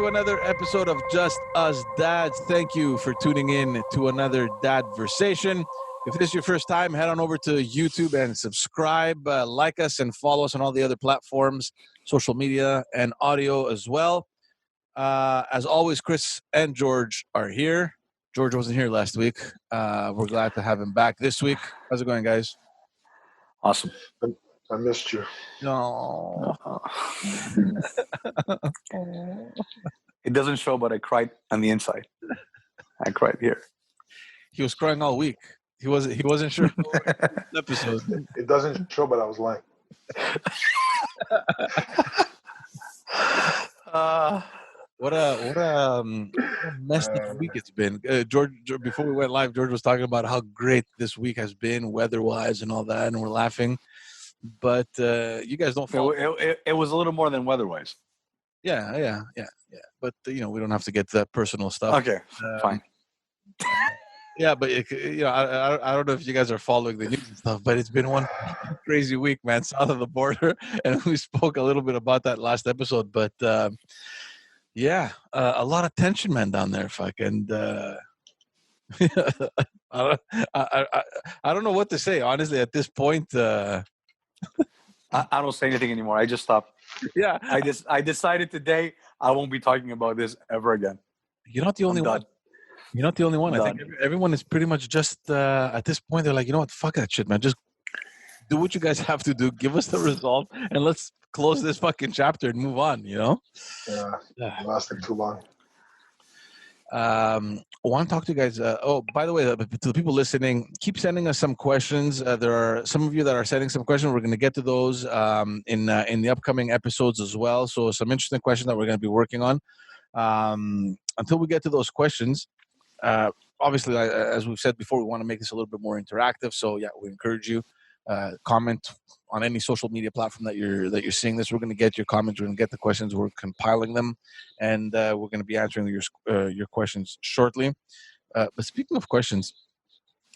to another episode of Just Us Dads. Thank you for tuning in to another Dadversation. If this is your first time, head on over to YouTube and subscribe, like us, and follow us on all the other platforms, social media, and audio as well. As always, Chris and George are here. George wasn't here last week. We're glad to have him back this week. How's it going, guys? Awesome. I missed you. No. It doesn't show, but I cried on the inside. I cried here. He was crying all week. He wasn't sure. Episode. It doesn't show, but I was lying. What a messed up week it's been. George, before we went live, George was talking about how great this week has been, weather-wise and all that, and we're laughing. But you guys don't follow. It was a little more than weather-wise. Yeah. But we don't have to get to that personal stuff. Okay, fine. Yeah, but I don't know if you guys are following the news and stuff, but it's been one crazy week, man, south of the border, and we spoke a little bit about that last episode. But a lot of tension, man, down there. I don't know what to say, honestly. At this point, I don't say anything anymore. I just stopped. Yeah, I decided today I won't be talking about this ever again. You're not the only one. You're not the only one. I think everyone is pretty much just at this point. They're like, you know what? Fuck that shit, man. Just do what you guys have to do. Give us the result, and let's close this fucking chapter and move on. Yeah, it lasted too long. I want to talk to you guys. By the way, to the people listening, keep sending us some questions. There are some of you that are sending some questions. We're going to get to those in the upcoming episodes as well. So some interesting questions that we're going to be working on. Until we get to those questions, obviously, as we've said before, we want to make this a little bit more interactive. So yeah, we encourage you comment on any social media platform that you're seeing this. We're going to get your comments. We're going to get the questions. We're compiling them, and we're going to be answering your questions shortly. But speaking of questions,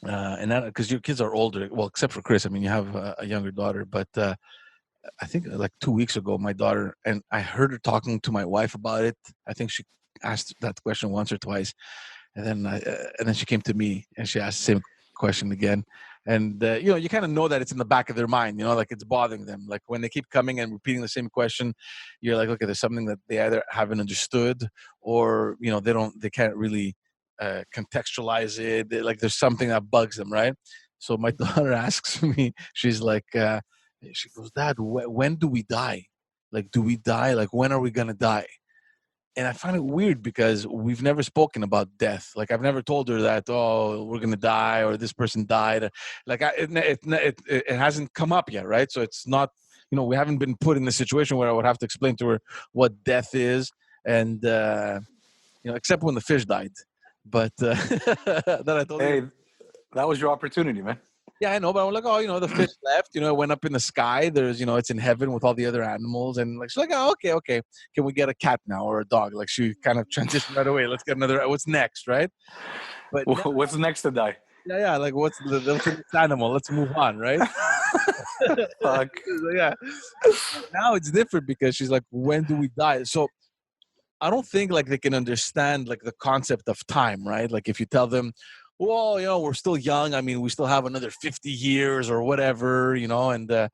and that because your kids are older, well, except for Chris. I mean, you have a younger daughter, but I think like 2 weeks ago, my daughter, and I heard her talking to my wife about it. I think she asked that question once or twice, and then she came to me and she asked the same question again. And you kind of know that it's in the back of their mind, like it's bothering them. Like when they keep coming and repeating the same question, you're like, okay, there's something that they either haven't understood, or they can't really contextualize it. Like there's something that bugs them, right? So my daughter asks me, she's like, she goes, Dad, when do we die? Like, do we die? Like, when are we gonna die? And I find it weird because we've never spoken about death. Like I've never told her that, we're going to die or this person died. Like it hasn't come up yet, right? So it's not, we haven't been put in the situation where I would have to explain to her what death is. And, except when the fish died. But that I told her. That was your opportunity, man. Yeah, I know, but I'm like, the fish left, it went up in the sky. There's, it's in heaven with all the other animals. And like, she's like, okay. Can we get a cat now or a dog? Like she kind of transitioned right away. Let's get another, what's next, right? But what's next to die? Yeah. Like what's the next animal? Let's move on, right? Fuck. Yeah. Now it's different because she's like, when do we die? So I don't think like they can understand like the concept of time, right? Like if you tell them, well, we're still young. I mean, we still have another 50 years or whatever, and I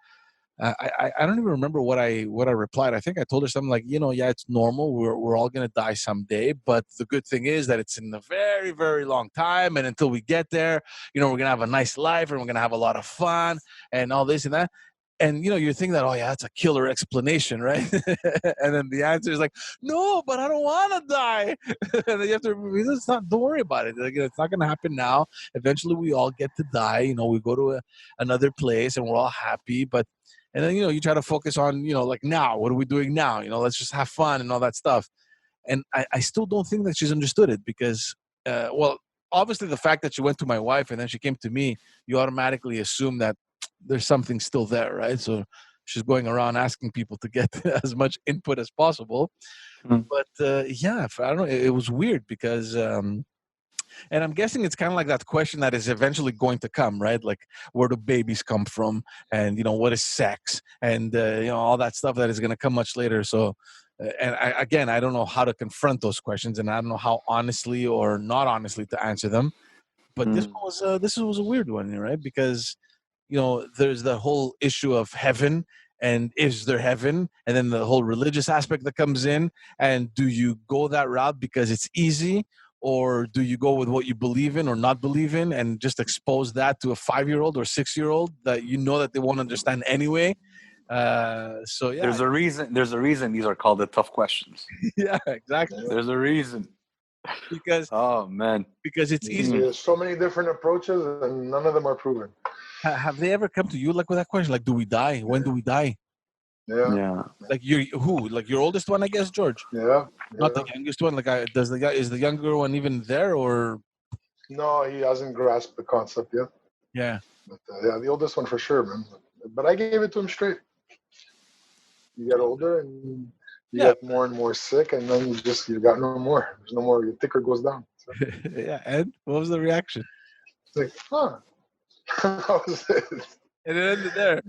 don't even remember what I replied. I think I told her something like, it's normal. We're all going to die someday. But the good thing is that it's in a very, very long time. And until we get there, we're going to have a nice life and we're going to have a lot of fun and all this and that. And, you're thinking that, that's a killer explanation, right? And then the answer is like, no, but I don't want to die. And then you have to, don't worry about it. Like, it's not going to happen now. Eventually we all get to die. We go to another place and we're all happy. And then, you try to focus on, like now, what are we doing now? Let's just have fun and all that stuff. And I still don't think that she's understood it because, obviously the fact that she went to my wife and then she came to me, you automatically assume that there's something still there, right? So she's going around asking people to get as much input as possible. But I don't know, it was weird because and I'm guessing it's kind of like that question that is eventually going to come, right? Like, where do babies come from? And, what is sex? And, all that stuff that is going to come much later. So And I don't know how to confront those questions, and I don't know how honestly or not honestly to answer them. But this one was this was a weird one, right? Because there's the whole issue of heaven, and is there heaven, and then the whole religious aspect that comes in, and do you go that route because it's easy, or do you go with what you believe in or not believe in, and just expose that to a 5-year-old or 6-year-old that that they won't understand anyway? So yeah, There's a reason. There's a reason these are called the tough questions. yeah, exactly. There's a reason. Because Oh man, it's easy. There's so many different approaches, and none of them are proven. Have they ever come to you like with that question? Like, do we die? When do we die? yeah. Like like your oldest one, I guess, George. Yeah. Not the youngest one. Like, is the younger one even there, or? No, he hasn't grasped the concept yet. Yeah. But yeah, the oldest one for sure, man. But I gave it to him straight. You get older and you get more and more sick, and then you got no more. There's no more. Your ticker goes down. So. Yeah. And what was the reaction? It's like, huh? That was it. And it ended there.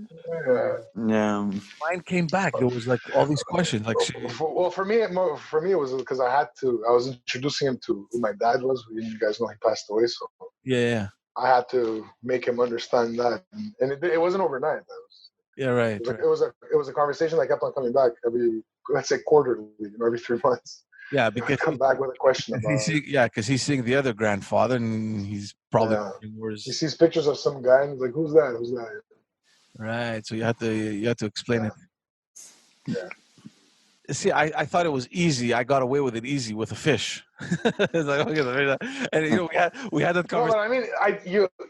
Yeah. Mine came back. There was like all these questions. Like, for me, it was because I was introducing him to who my dad was. You guys know he passed away, so yeah. I had to make him understand that, and it wasn't overnight. Right. It was a conversation that kept on coming back let's say quarterly, every 3 months. Yeah, because come back with a question about. Because he's seeing the other grandfather, and he's probably he sees pictures of some guy, and he's like, "Who's that? Who's that?" Right. So you have to explain it. Yeah. See, I thought it was easy. I got away with it easy with a fish. It's like, okay, and we had that conversation. No, but I mean,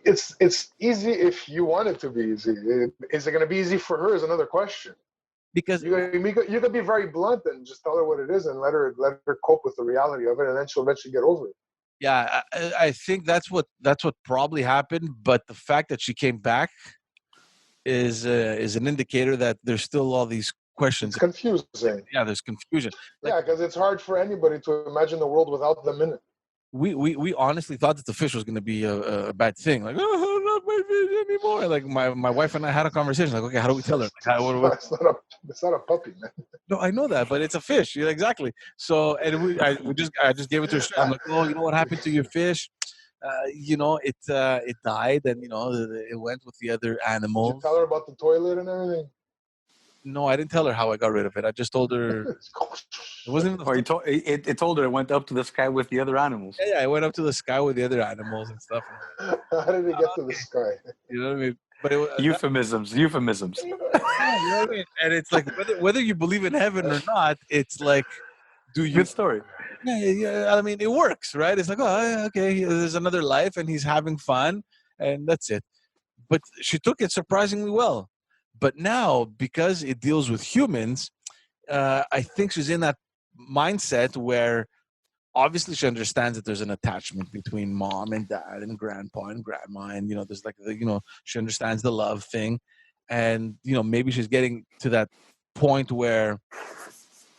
it's easy if you want it to be easy. Is it going to be easy for her? Is another question. Because you could be very blunt and just tell her what it is and let her cope with the reality of it, and then she'll eventually get over it. Yeah, I think that's what probably happened. But the fact that she came back is an indicator that there's still all these questions. It's confusing. Yeah, there's confusion. Yeah, because it's hard for anybody to imagine the world without them in it. We honestly thought that the fish was going to be a bad thing. Like, oh, not my fish anymore. Like my wife and I had a conversation. Like, okay, how do we tell her? Like, it's not a puppy, man. No, I know that, but it's a fish. Yeah, exactly. So, and I just gave it to her. I'm like, oh, you know what happened to your fish? It died, and it went with the other animals. Did you tell her about the toilet and everything? No, I didn't tell her how I got rid of it. I just told her it wasn't. Or it told her it went up to the sky with the other animals. Yeah, it went up to the sky with the other animals and stuff. How did it get to the sky? You know what I mean? But it was euphemisms. You know what I mean? And it's like whether you believe in heaven or not, it's like, do you? Good story. Yeah. I mean, it works, right? It's like, oh, okay, there's another life, and he's having fun, and that's it. But she took it surprisingly well. But now, because it deals with humans, I think she's in that mindset where obviously she understands that there's an attachment between mom and dad and grandpa and grandma, and there's like she understands the love thing, and maybe she's getting to that point where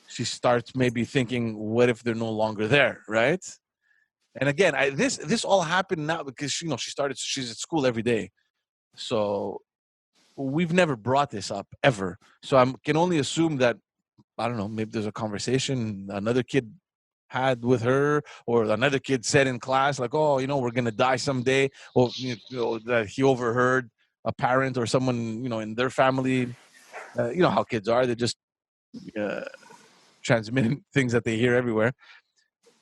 she starts maybe thinking, what if they're no longer there, right? And again, this all happened now because she's at school every day, so we've never brought this up ever. So I can only assume that, I don't know, maybe there's a conversation another kid had with her, or another kid said in class, like, oh, we're going to die someday, or that he overheard a parent or someone, in their family. You know how kids are. They're just transmitting things that they hear everywhere.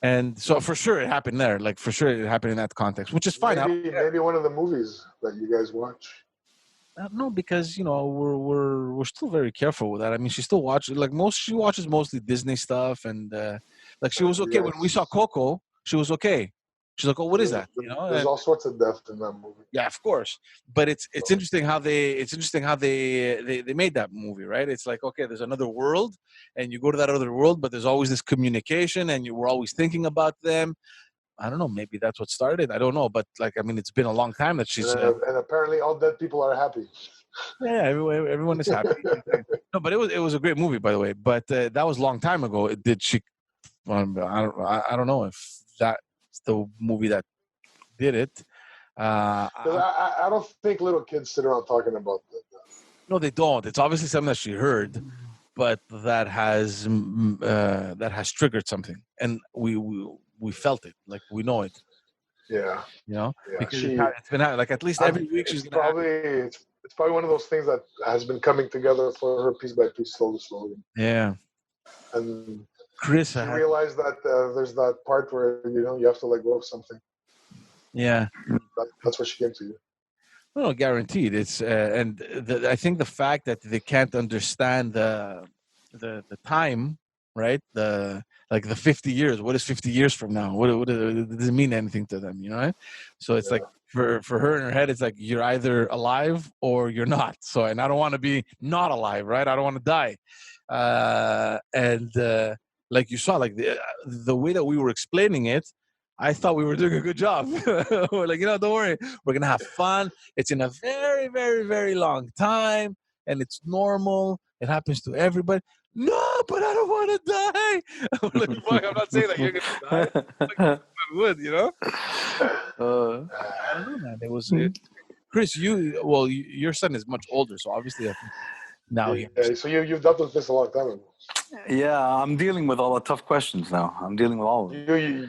And so for sure it happened there. Like, for sure it happened in that context, which is fine. Maybe one of the movies that you guys watch. No, because we're still very careful with that. I mean, she still watches she watches mostly Disney stuff, and like she was okay when we saw Coco. She was okay. She's like, oh, what is that? There's all sorts of death in that movie. Yeah, of course. But it's interesting how they made that movie, right? It's like, okay, there's another world, and you go to that other world, but there's always this communication, and we're always thinking about them. I don't know. Maybe that's what started. I don't know. But it's been a long time that she's. And apparently, all dead people are happy. Yeah, everyone is happy. No, but it was a great movie, by the way. But that was a long time ago. Did she? I don't know if that's the movie that did it. I don't think little kids sit around talking about that. No, they don't. It's obviously something that she heard. but that has triggered something, and we felt it, like we know it, Yeah, you know, yeah. because it's been like at least every week she's It's gonna have. probably it's probably one of those things that has been coming together for her piece by piece, slowly. Yeah, And Chris she had. realized that there's that part where you have to let go of something. Yeah. That's what she came to you. No, guaranteed. It's I think the fact that they can't understand the time, right? The 50 years. What is 50 years from now? What does it mean anything to them? You know, right? So it's like for her in her head, it's like you're either alive or you're not. So, and I don't want to be not alive, right? I don't want to die. And like you saw, like the way that we were explaining it, I thought we were doing a good job. We're like, don't worry, we're gonna have fun. It's in a very, very, very long time, and it's normal. It happens to everybody. No, but I don't want to die. I'm like, fuck, I'm not saying that you're gonna die. Like, I would, I don't know, man. It was Chris. Your son is much older, so obviously, I think now he. Yeah, so you've dealt with this a long time ago. Yeah, I'm dealing with all the tough questions now. I'm dealing with all of them. You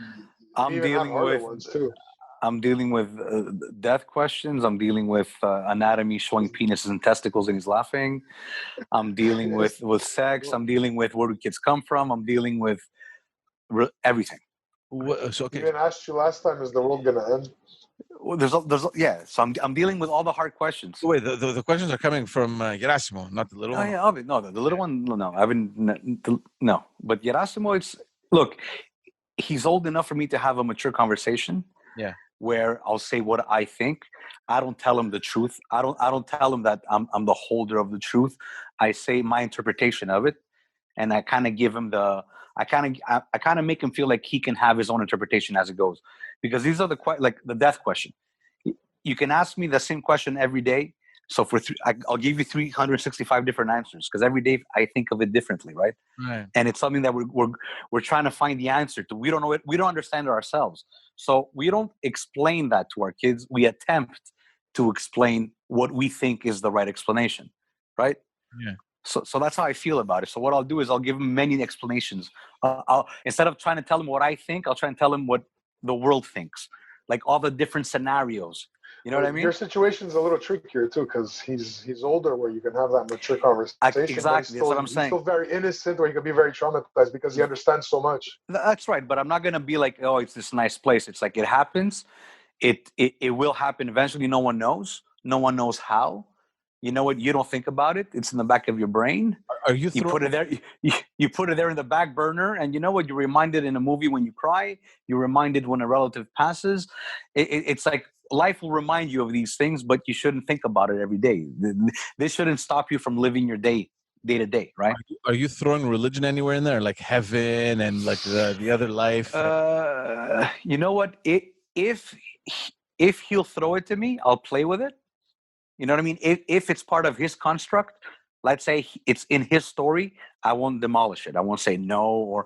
I'm even have dealing harder with ones too. I'm dealing with death questions. I'm dealing with anatomy showing penises and testicles and he's laughing. I'm dealing with sex. I'm dealing with where do kids come from. I'm dealing with everything. So okay. Even asked you last time, is the world gonna end? Well, yeah. So I'm dealing with all the hard questions. Wait, the questions are coming from Gerasimo, not the little one. Yeah, no, the little one. No, I haven't. No, but Gerasimo, look. He's old enough for me to have a mature conversation. Yeah. Where I'll say what I think. I don't tell him the truth. I don't tell him that I'm the holder of the truth. I say my interpretation of it, and I kind of give him I kind of make him feel like he can have his own interpretation as it goes, because these are like the death question. You can ask me the same question every day. So I'll give you 365 different answers, because every day I think of it differently, right? Right. And it's something that we're trying to find the answer to. We don't know it. We don't understand it ourselves. So we don't explain that to our kids. We attempt to explain what we think is the right explanation, right? Yeah. So that's how I feel about it. So what I'll do is I'll give them many explanations. Instead of trying to tell them what I think, I'll try and tell them what the world thinks, like all the different scenarios. You know what I mean? Your situation's a little trickier too, because he's older, where you can have that mature conversation. Exactly, that's what I'm saying. He's still very innocent, or he could be very traumatized because he understands so much. That's right, but I'm not gonna be like, oh, it's this nice place. It's like it happens. It will happen eventually. No one knows. No one knows how. You know what? You don't think about it. It's in the back of your brain. Are you? You put it there. You put it there in the back burner, and you know what? You're reminded in a movie when you cry. You're reminded when a relative passes. It's like life will remind you of these things, but you shouldn't think about it every day. This shouldn't stop you from living your day to day, right? Are you throwing religion anywhere in there, like heaven and like the other life? You know what? If he'll throw it to me, I'll play with it. You know what I mean? If it's part of his construct, let's say it's in his story, I won't demolish it. I won't say no, or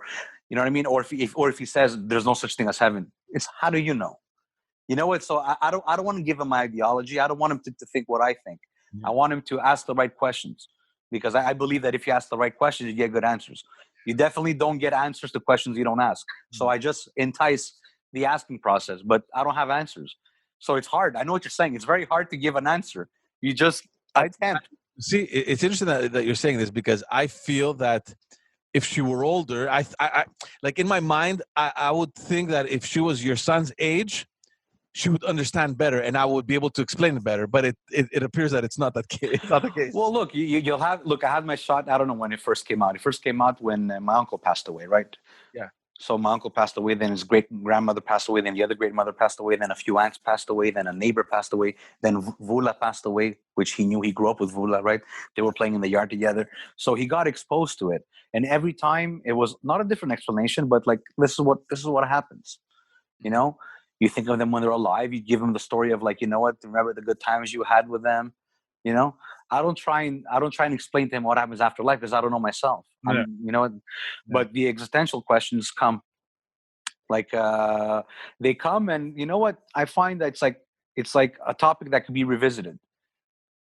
you know what I mean? Or if he says there's no such thing as heaven, it's how do you know? You know what? So I don't want to give him my ideology. I don't want him to think what I think. Yeah. I want him to ask the right questions, because I believe that if you ask the right questions, you get good answers. You definitely don't get answers to questions you don't ask. So I just entice the asking process, but I don't have answers. So it's hard. I know what you're saying. It's very hard to give an answer. You just attempt. See, it's interesting that you're saying this, because I feel that if she were older, I like in my mind, I would think that if she was your son's age, she would understand better, and I would be able to explain it better. But it appears that it's not that case. It's not the case. Well, look, you'll have. Look, I had my shot. I don't know when it first came out. It first came out when my uncle passed away, right? Yeah. So my uncle passed away, then his great grandmother passed away, then the other great mother passed away, then a few aunts passed away, then a neighbor passed away, then Vula passed away, which he knew. He grew up with Vula, right? They were playing in the yard together. So he got exposed to it. And every time it was not a different explanation, but like, this is what happens. You know, you think of them when they're alive, you give them the story of like, you know what, remember the good times you had with them. You know, I don't try and explain to him what happens after life, because I don't know myself. Yeah. You know, but the existential questions come. Like they come, and you know what? I find that it's like a topic that can be revisited.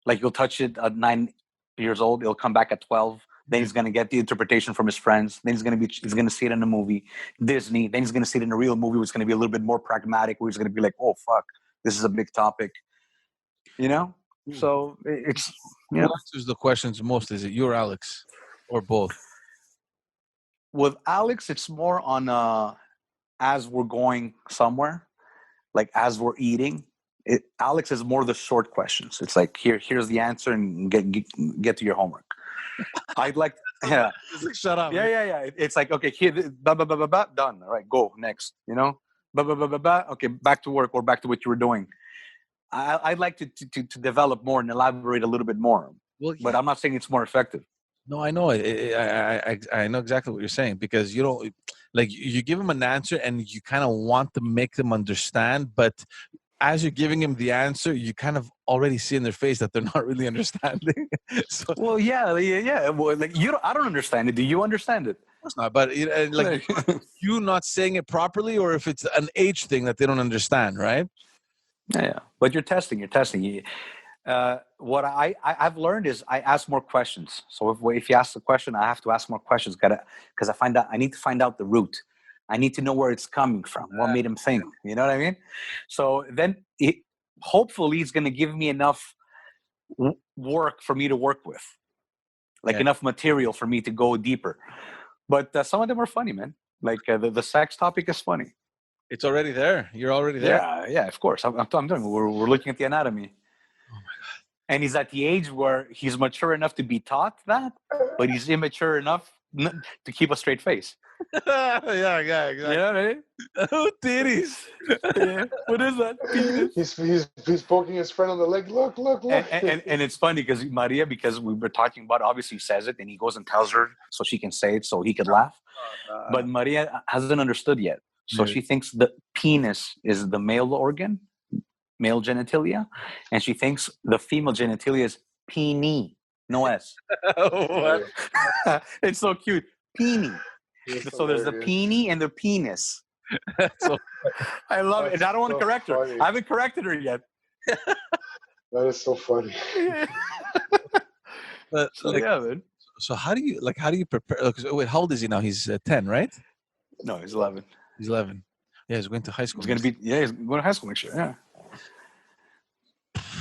Like you'll touch it at 9 years old, it'll come back at 12. Then he's going to get the interpretation from his friends. Then he's going to see it in a movie, Disney. Then he's going to see it in a real movie, which is going to be a little bit more pragmatic, where he's going to be like, oh, fuck, this is a big topic, you know? So it's, Who answers the questions most? Is it you or Alex, or both? With Alex, it's more on as we're going somewhere, like as we're eating. Alex is more the short questions. It's like, here's the answer, and get to your homework. I'd like, yeah. Shut up. Yeah. It's like, okay, here, blah, blah, blah, blah, blah, done. All right, go next. You know, blah, blah, blah, blah, blah. Okay, back to work or back to what you were doing. I'd like to develop more and elaborate a little bit more. Well, yeah. But I'm not saying it's more effective. No, I know it. I know exactly what you're saying, because you don't, like, you give them an answer and you kind of want to make them understand, but as you're giving him the answer, you kind of already see in their face that they're not really understanding. So, well, yeah. Well, like I don't understand it. Do you understand it? Of course not. But like you not saying it properly, or if it's an age thing that they don't understand, right? Yeah. But you're testing. What I've learned is I ask more questions. So if you ask the question, I have to ask more questions. Because I need to find out the root. I need to know where it's coming from. What made him think? You know what I mean? So then, hopefully, he's going to give me enough work for me to work with, like enough material for me to go deeper. But some of them are funny, man. Like the sex topic is funny. It's already there. You're already there. Yeah. Of course, I'm doing. We're looking at the anatomy. Oh my God. And he's at the age where he's mature enough to be taught that, but he's immature enough to keep a straight face. Yeah, exactly. You know what I mean? Oh, titties. Yeah. What is that? He's poking his friend on the leg. Look. And it's funny because we were talking about, obviously he says it and he goes and tells her so she can say it so he could laugh. But Maria hasn't understood yet. So she thinks the penis is the male organ, male genitalia, and she thinks the female genitalia is peenie, no S. What? It's so cute. Peenie. So there's the peenie and the penis. I love it. And I don't want to correct her. I haven't corrected her yet. That is so funny. But, man. So how do you prepare? Wait, how old is he now? He's 10, right? No, he's 11. He's 11. Yeah, he's going to high school. He's going to high school next year. Yeah.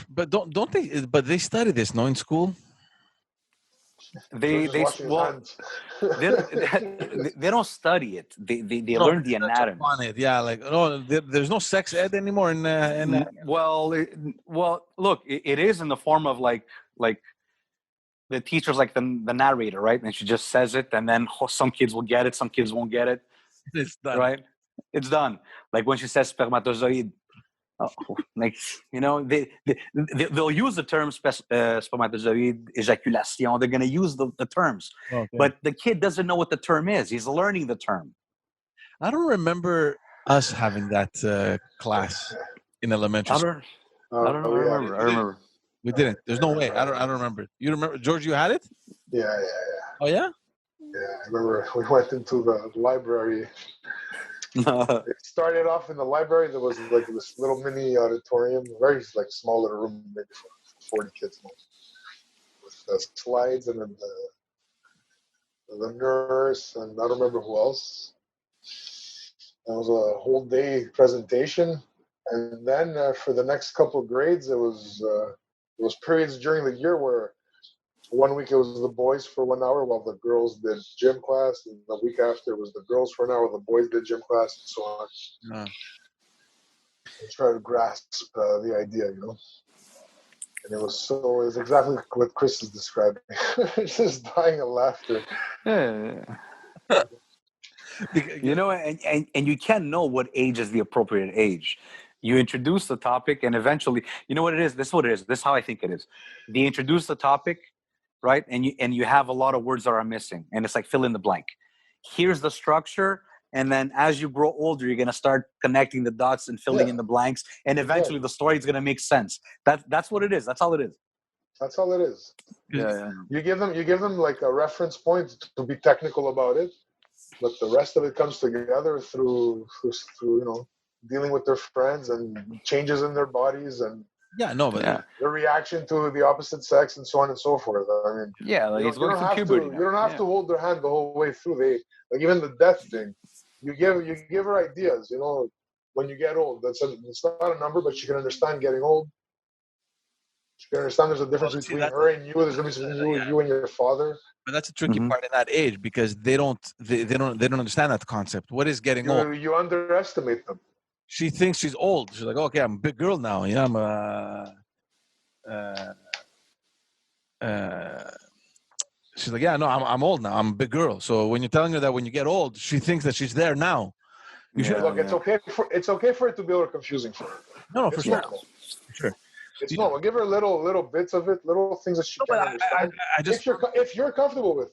But don't they? But they study this, no, in school. They don't study it. They learn the anatomy. Yeah, like there's no sex ed anymore in Well, look, it is in the form of like the teacher's like the narrator, right? And she just says it, and then some kids will get it, some kids won't get it. It's done, right? It's done. Like when she says spermatozoid. Like, you know, they'll use the term spermatozoid, ejaculation. They're going to use the terms. Okay. But the kid doesn't know what the term is. He's learning the term. I don't remember us having that class in elementary school. I don't remember. I remember. We didn't. There's no way. I don't remember. You remember, George, you had it? Yeah. Oh, yeah? Yeah, I remember we went into the library. It started off in the library. There was like this little mini auditorium, very like small little room, maybe for 40 kids, with slides, and then the nurse, and I don't remember who else. It was a whole day presentation, and then for the next couple of grades, it was periods during the year where 1 week it was the boys for 1 hour while the girls did gym class, and the week after it was the girls for an hour, the boys did gym class, and so on. I try to grasp the idea, you know. And it was exactly what Chris is describing. Just dying of laughter. Yeah. You know, and you can't know what age is the appropriate age. You introduce the topic, and eventually, you know what it is? This is what it is. This is how I think it is. They introduce the topic, right? And you have a lot of words that are missing, and it's like fill in the blank. Here's the structure, and then as you grow older, you're gonna start connecting the dots and filling in the blanks, and eventually the story is gonna make sense. That's what it is. That's all it is. That's all it is. Yeah. You give them like a reference point to be technical about it, but the rest of it comes together through you know, dealing with their friends and changes in their bodies and Yeah, no, but the reaction to the opposite sex and so on and so forth. I mean, like he's going through puberty now. You don't have to hold their hand the whole way through. Like even the death thing, you give her ideas. When you get old, it's not a number, but she can understand getting old. She can understand there's a difference between her and you. There's a difference between you and your father. But that's a tricky part in that age because they don't understand that concept. What is getting old? You underestimate them. She thinks she's old. She's like, okay, I'm a big girl now. Yeah, she's like, yeah, no, I'm old now. I'm a big girl. So when you're telling her that when you get old, she thinks that she's there now. Look, it's okay for it to be a little confusing for her. No, for sure. It's normal. Give her little bits of it, little things that she can understand. If you're comfortable with it.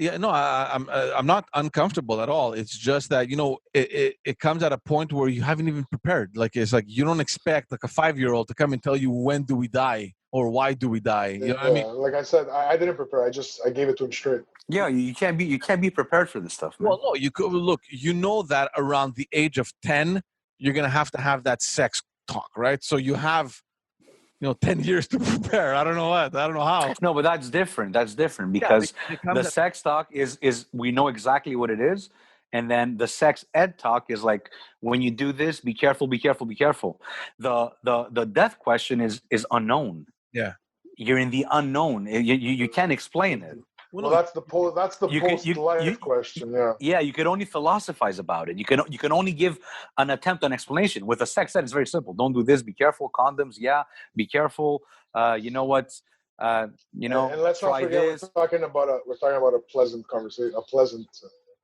Yeah, no, I'm not uncomfortable at all. It's just that it comes at a point where you haven't even prepared. Like it's like you don't expect like a 5-year-old to come and tell you when do we die or why do we die. You know what I mean? Like I said, I didn't prepare. I gave it to him straight. Yeah, you can't be prepared for this stuff, man. Well, no, you could look. You know that around the age of 10, you're gonna have to have that sex talk, right? So you have 10 years to prepare. I don't know how. No, but that's different. That's different because the sex talk is we know exactly what it is. And then the sex ed talk is like, when you do this, be careful, be careful, be careful. The death question is unknown. Yeah. You're in the unknown. You can't explain it. Well, that's the post-life question. Yeah. Yeah, you could only philosophize about it. You can only give an attempt, an explanation. With a sex ed, it's very simple. Don't do this. Be careful. Condoms. Yeah. Be careful. You know what? And let's not forget this. we're talking about a pleasant conversation, a pleasant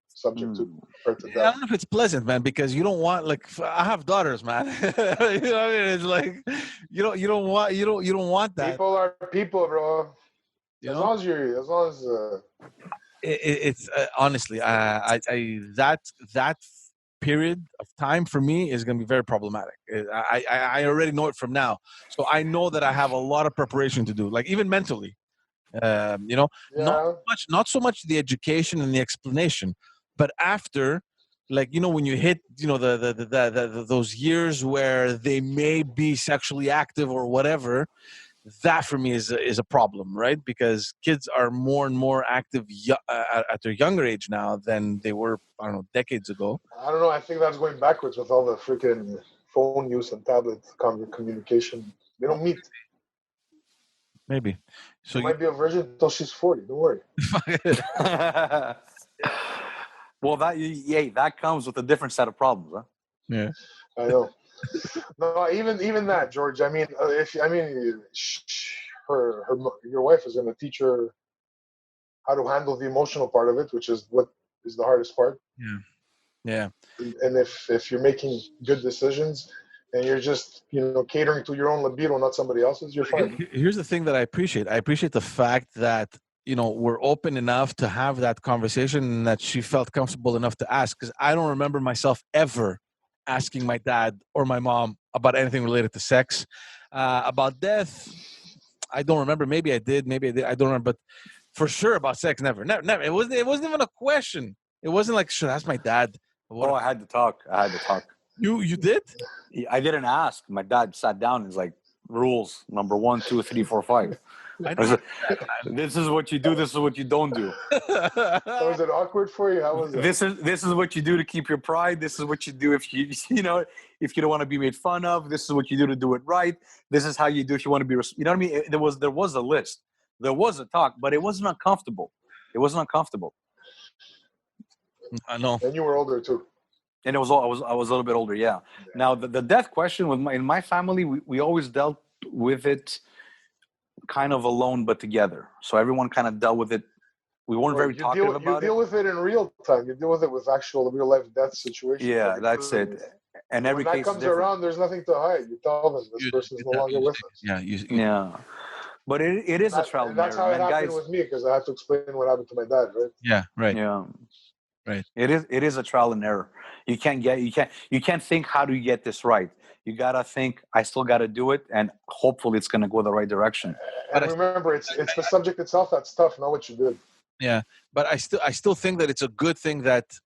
subject to death. I don't know if it's pleasant, man, because you don't want I have daughters, man. You know what I mean? It's like you don't want that. People are people, bro. As long as it's honestly, that period of time for me is going to be very problematic. I already know it from now, so I know that I have a lot of preparation to do, like even mentally. Not so much the education and the explanation, but after, like when you hit those years where they may be sexually active or whatever. That for me is a problem, right? Because kids are more and more active at their younger age now than they were, I don't know, decades ago. I don't know. I think that's going backwards with all the freaking phone use and tablet communication. They don't meet. Maybe. So you might be a virgin until she's 40. Don't worry. Well, that comes with a different set of problems, huh? Yeah, I know. No, even that, George. I mean, your wife is going to teach her how to handle the emotional part of it, which is what is the hardest part. Yeah. And if you're making good decisions and you're just catering to your own libido, not somebody else's, you're fine. Here's the thing that I appreciate. I appreciate the fact that we're open enough to have that conversation and that she felt comfortable enough to ask, because I don't remember myself ever asking my dad or my mom about anything related to sex. About death, I don't remember. Maybe I did. I don't remember. But for sure about sex, never. It wasn't even a question. It wasn't like, should I ask my dad? I had to talk. You did? I didn't ask. My dad sat down and was like, rules number 1, 2, 3, 4, 5. This is what you do. This is what you don't do. Was it awkward for you? How was it? This is what you do to keep your pride. This is what you do if you don't want to be made fun of. This is what you do to do it right. This is how you do if you want to be. You know what I mean? There was a list. There was a talk, but it wasn't uncomfortable. I know. And you were older too. And I was a little bit older. Yeah. Now the death question in my family, we always dealt with it kind of alone but together, so everyone kind of dealt with it. We weren't very talkative about it. You deal with it in real time. You deal with it with actual real life death situations. Yeah, that's it. And every case comes around, there's nothing to hide. You tell them this person's no longer with us. Yeah. But it is a trial and error. That's how it happened with me, because I had to explain what happened to my dad, right? Yeah, right. Yeah. Right. It is a trial and error. You can't think, how do you get this right? You gotta think, I still gotta do it, and hopefully it's gonna go the right direction. And remember, it's the subject itself that's tough, not what you did. Yeah, but I still think that it's a good thing that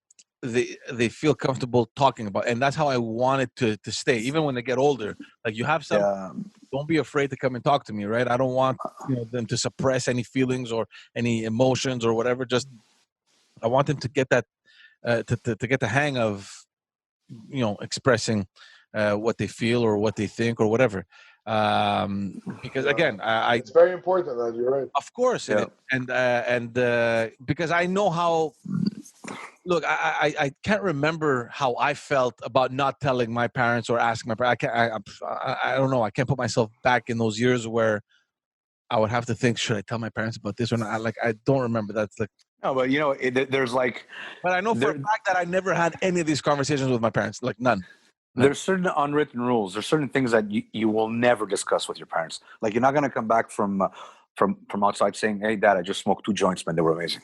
they feel comfortable talking about, and that's how I want it to stay, even when they get older. Like you have some don't be afraid to come and talk to me, right? I don't want them to suppress any feelings or any emotions or whatever. Just I want them to get that to get the hang of expressing what they feel or what they think or whatever. Because again, it's very important that you're right. Of course, it is. And because I know how. Look, I can't remember how I felt about not telling my parents or asking my parents. I don't know. I can't put myself back in those years where I would have to think, should I tell my parents about this or not? I don't remember. That's like. No, but there's like. But I know for a fact that I never had any of these conversations with my parents. Like none. There's certain unwritten rules. There's certain things that you will never discuss with your parents. Like you're not gonna come back from outside saying, "Hey, Dad, I just smoked 2 joints, man. They were amazing."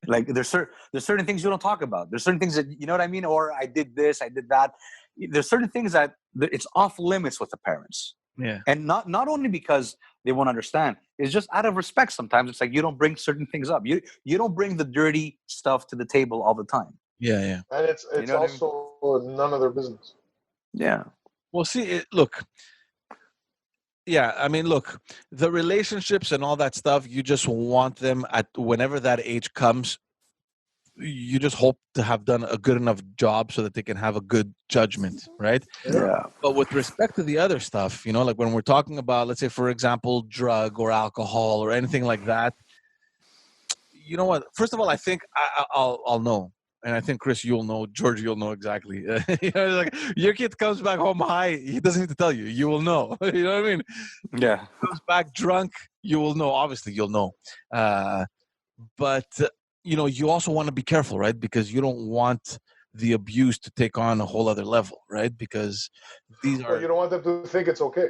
Like there's certain things you don't talk about. There's certain things that you know what I mean. Or I did this, I did that. There's certain things that it's off limits with the parents. Yeah. And not only because they won't understand. It's just out of respect. Sometimes it's like you don't bring certain things up. You don't bring the dirty stuff to the table all the time. Yeah, yeah. And it's also none of their business. Yeah. Well, see, look. Yeah, I mean, look, the relationships and all that stuff, you just want them at whenever that age comes. You just hope to have done a good enough job so that they can have a good judgment, right? Yeah. But with respect to the other stuff, like when we're talking about, let's say, for example, drug or alcohol or anything like that, you know what? First of all, I think I'll know. And I think, Chris, you'll know. George, you'll know exactly. Like your kid comes back home high, he doesn't need to tell you. You will know. You know what I mean? Yeah. Comes back drunk, you will know. Obviously, you'll know. But you also want to be careful, right? Because you don't want the abuse to take on a whole other level, right? Because these are. Well, you don't want them to think it's okay.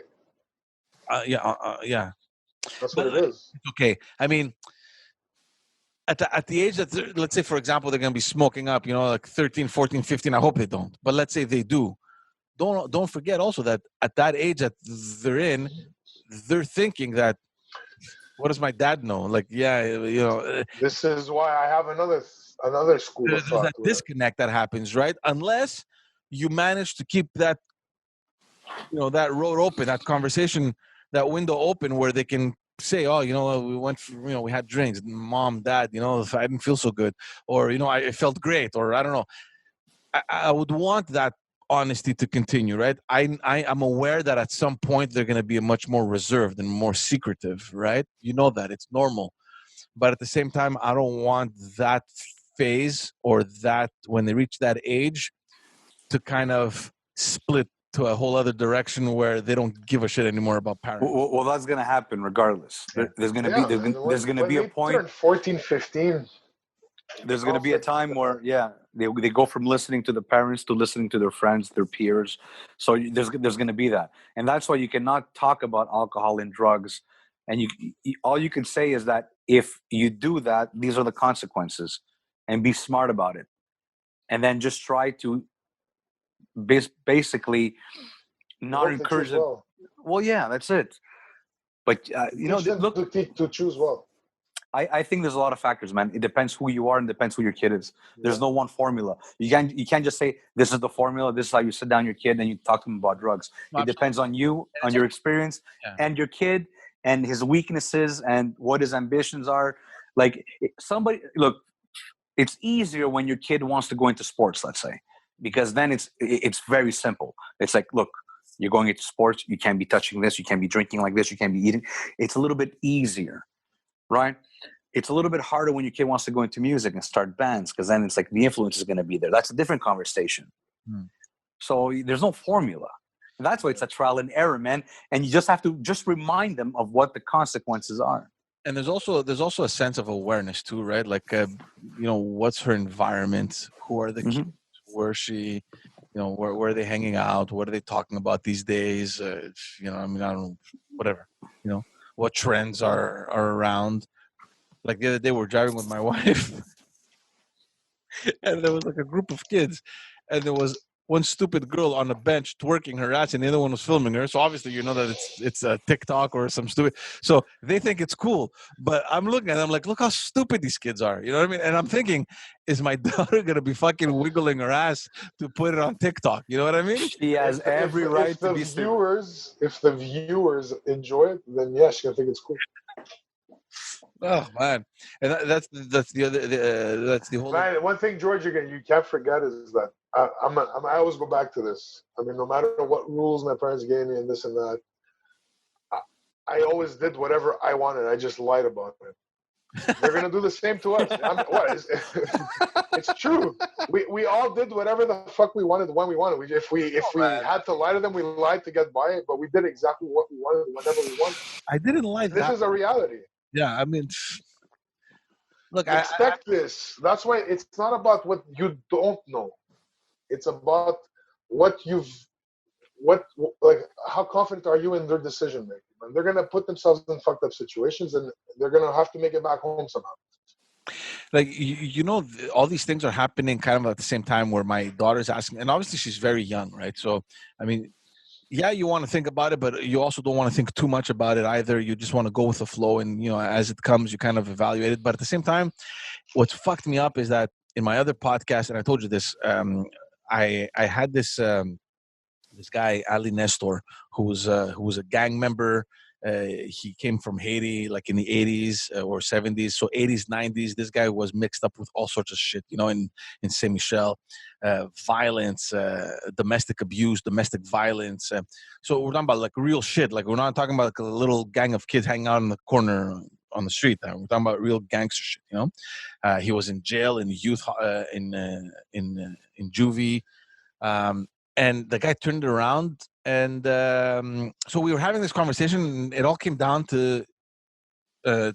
Yeah. That's what it is. It's okay. I mean. At the age that, let's say, for example, they're going to be smoking up, like 13, 14, 15. I hope they don't. But let's say they do. Don't forget also that at that age that they're in, they're thinking that, what does my dad know? Like, This is why I have another school of thought. There's that disconnect that happens, right? Unless you manage to keep that, that road open, that conversation, that window open where they can say, oh, we went for, we had drinks, mom, dad, I didn't feel so good, or I felt great, or I don't know. I would want that honesty to continue, right? I'm aware that at some point they're going to be much more reserved and more secretive, right? That it's normal, but at the same time, I don't want that phase or that when they reach that age to kind of split to a whole other direction where they don't give a shit anymore about parents. Well, that's going to happen regardless. There's going to be a point. Turn 14, 15. There's going to be a time where, they go from listening to the parents to listening to their friends, their peers. So there's going to be that, and that's why you cannot talk about alcohol and drugs. And all you can say is that if you do that, these are the consequences, and be smart about it, and then just try to basically not encourage it. Well, yeah, that's it. But look, to choose well. I think there's a lot of factors, man. It depends who you are and depends who your kid is. There's no one formula. You can't just say this is the formula. This is how you sit down your kid and you talk to him about drugs. It depends on you, on your experience, and your kid, and his weaknesses and what his ambitions are. Like it's easier when your kid wants to go into sports, let's say, because then it's very simple. It's like, look, you're going into sports. You can't be touching this. You can't be drinking like this. You can't be eating. It's a little bit easier, right? It's a little bit harder when your kid wants to go into music and start bands, because then it's like the influence is going to be there. That's a different conversation. So there's no formula. And that's why it's a trial and error, man. And you just have to remind them of what the consequences are. And there's also a sense of awareness too, right? Like, what's her environment? Who are the kids? Where is she? Where are they hanging out? What are they talking about these days? I don't know, whatever. What trends are around. Like the other day, we're driving with my wife, and there was like a group of kids, and there was one stupid girl on a bench twerking her ass, and the other one was filming her. So obviously, you know that it's a TikTok or some stupid. So they think it's cool. But I'm looking at them like, look how stupid these kids are. You know what I mean? And I'm thinking, is my daughter gonna be fucking wiggling her ass to put it on TikTok? You know what I mean? She has every right to be if the viewers enjoy it, then yeah, she's gonna think it's cool. Oh man, and that's the other that's the whole. Man, one thing, George, you can't forget is that I always go back to this. I mean, no matter what rules my parents gave me and this and that, I always did whatever I wanted. I just lied about it. They're gonna do the same to us. It's true. We all did whatever the fuck we wanted when we wanted. If we had to lie to them, we lied to get by it. But we did exactly what we wanted whenever we wanted. I didn't lie. This is a reality. Yeah, I mean, look, expect this. That's why it's not about what you don't know. It's about like how confident are you in their decision making? And they're gonna put themselves in fucked up situations, and they're gonna have to make it back home somehow. Like you know, all these things are happening kind of at the same time where my daughter's asking, and obviously she's very young, right? So, I mean, yeah, you want to think about it, but you also don't want to think too much about it either. You just want to go with the flow, and you know, as it comes, you kind of evaluate it. But at the same time, what's fucked me up is that in my other podcast, and I told you this, I had this this guy Ali Nestor, who was a gang member. He came from Haiti, like in the 80s or 70s. So 80s, 90s, this guy was mixed up with all sorts of shit, you know, in Saint Michel, violence, domestic abuse, domestic violence. So we're talking about like real shit. Like we're not talking about like a little gang of kids hanging out in the corner on the street. We're talking about real gangster shit, you know. He was in jail, in youth, in juvie. And the guy turned it around, and so we were having this conversation, and it all came down to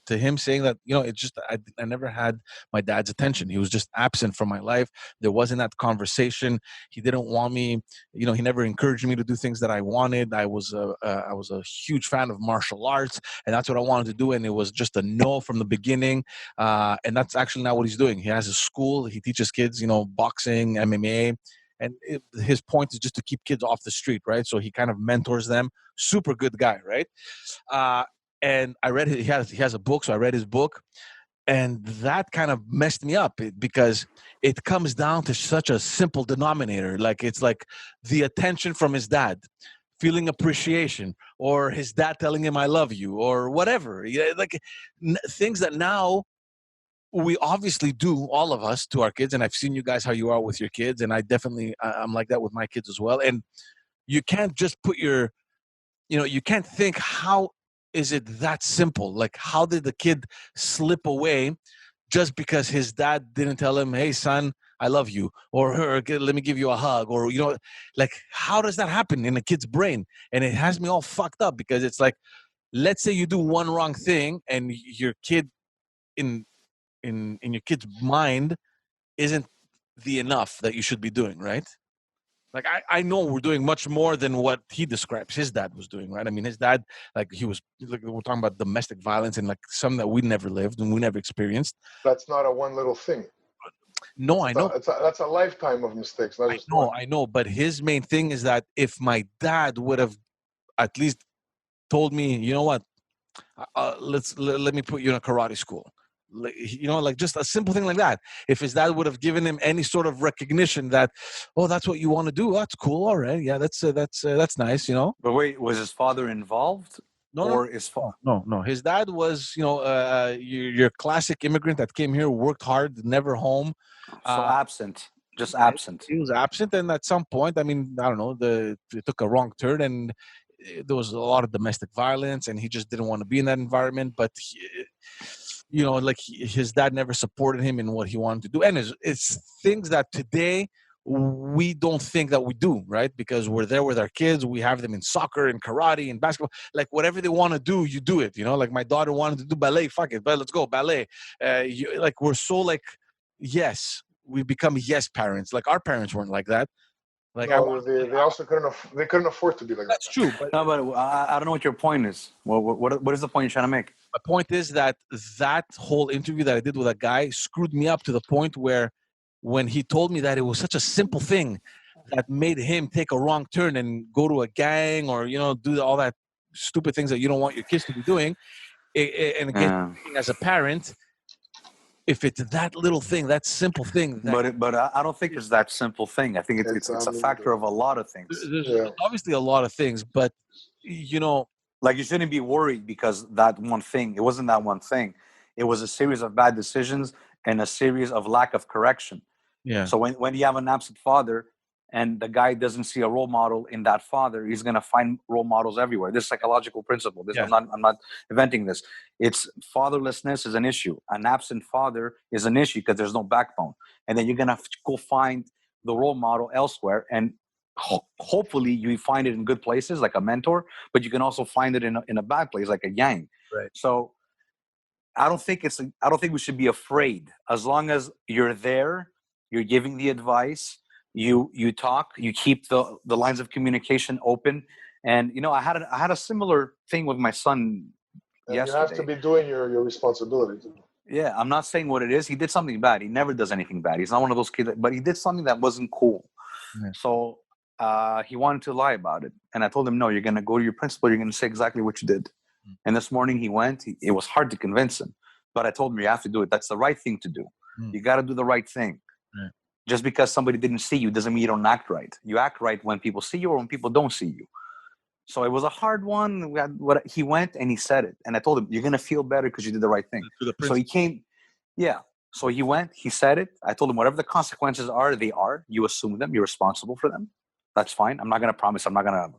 him saying that, you know, it's just I never had my dad's attention. He was just absent from my life. There wasn't that conversation. He didn't want me, you know. He never encouraged me to do things that I wanted. I was a huge fan of martial arts, and that's what I wanted to do. And it was just a no from the beginning. And that's actually not what he's doing. He has a school. He teaches kids, you know, boxing, MMA. And his point is just to keep kids off the street, right? So he kind of mentors them. Super good guy, right? And I read he has a book, so I read his book, and that kind of messed me up because it comes down to such a simple denominator. Like it's like the attention from his dad, feeling appreciation, or his dad telling him "I love you," or whatever. Yeah, like things that now we obviously do, all of us, to our kids. And I've seen you guys how you are with your kids, and I'm like that with my kids as well. And you can't just put you can't think, how is it that simple? Like, how did the kid slip away just because his dad didn't tell him, hey son, I love you, or let me give you a hug, or, you know, like, how does that happen in a kid's brain? And it has me all fucked up because it's like, let's say you do one wrong thing and your kid in your kid's mind isn't the enough that you should be doing, right? Like I know we're doing much more than what he describes his dad was doing, right? I mean, his dad, like, he was, like, we're talking about domestic violence and like something that we never lived and we never experienced. That's not a one little thing. No, I know. That's a lifetime of mistakes. I know. But his main thing is that if my dad would have at least told me, you know what, let me put you in a karate school. You know, like just a simple thing like that. If his dad would have given him any sort of recognition that, oh, that's what you want to do, that's cool, all right, yeah, that's nice, you know. But wait, was his father involved? No. His dad was, you know, your classic immigrant that came here, worked hard, never home. So absent, just absent. He was absent, and at some point, I mean, I don't know, it took a wrong turn, and there was a lot of domestic violence, and he just didn't want to be in that environment. But you know, like, his dad never supported him in what he wanted to do. And it's things that today we don't think that we do, right? Because we're there with our kids. We have them in soccer and karate and basketball. Like, whatever they want to do, you do it. You know, like my daughter wanted to do ballet. Fuck it, but let's go ballet. Like, we're so like, yes, we become yes parents. Like, our parents weren't like that. Like, no, they also couldn't afford to be like that. That's true. But, no, but I don't know what your point is. What is the point you're trying to make? My point is that whole interview that I did with a guy screwed me up to the point where when he told me that it was such a simple thing, that made him take a wrong turn and go to a gang or, do all that stupid things that you don't want your kids to be doing. And again, as a parent, if it's that little thing, that simple thing. But I don't think it's that simple thing. I think it's a factor of a lot of things. There's obviously a lot of things, but, like you shouldn't be worried because that one thing, it wasn't that one thing. It was a series of bad decisions and a series of lack of correction. Yeah. So when you have an absent father and the guy doesn't see a role model in that father, he's going to find role models everywhere. This psychological principle. I'm not inventing this. It's fatherlessness is an issue. An absent father is an issue because there's no backbone. And then you're going to go find the role model elsewhere. And hopefully you find it in good places like a mentor, but you can also find it in a bad place like a yang. Right. So I don't think we should be afraid as long as you're there, you're giving the advice, you talk, you keep the lines of communication open. And I had a similar thing with my son yesterday. You have to be doing your responsibility. Yeah, I'm not saying what it is. He did something bad. He never does anything bad. He's not one of those kids, but he did something that wasn't cool. Yeah. So he wanted to lie about it. And I told him, no, you're going to go to your principal. You're going to say exactly what you did. And this morning he went. It was hard to convince him. But I told him, you have to do it. That's the right thing to do. You got to do the right thing. Just because somebody didn't see you doesn't mean you don't act right. You act right when people see you or when people don't see you. So it was a hard one. He went and he said it. And I told him, you're going to feel better because you did the right thing. So he came. Yeah. So he went. He said it. I told him, whatever the consequences are, they are. You assume them. You're responsible for them. That's fine. I'm not going to promise. I'm not going to,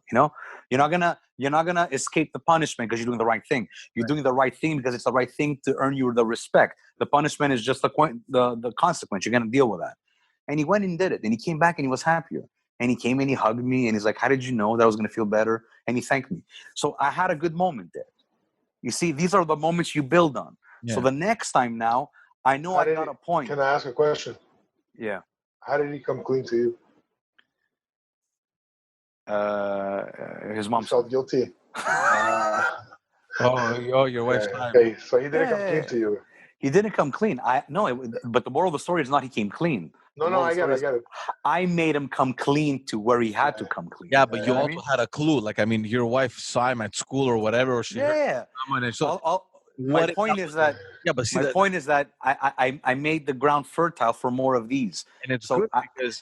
you're not going to escape the punishment because you're doing the right thing. You're doing the right thing because it's the right thing to earn you the respect. The punishment is just the consequence. You're going to deal with that. And he went and did it. And he came back and he was happier. And he came and he hugged me and he's like, how did you know that I was going to feel better? And he thanked me. So I had a good moment there. You see, these are the moments you build on. Yeah. So the next time now, I know I got a point. Can I ask a question? Yeah. How did he come clean to you? His mom felt guilty. Your wife's time. Okay, so he didn't come clean to you. He didn't come clean. But the moral of the story is not he came clean. No, I get it. I made him come clean to where he had to come clean. Yeah, but you also had a clue. Like, I mean, your wife saw him at school or whatever, or she heard someone. And so my point is that I made the ground fertile for more of these. And it's so good because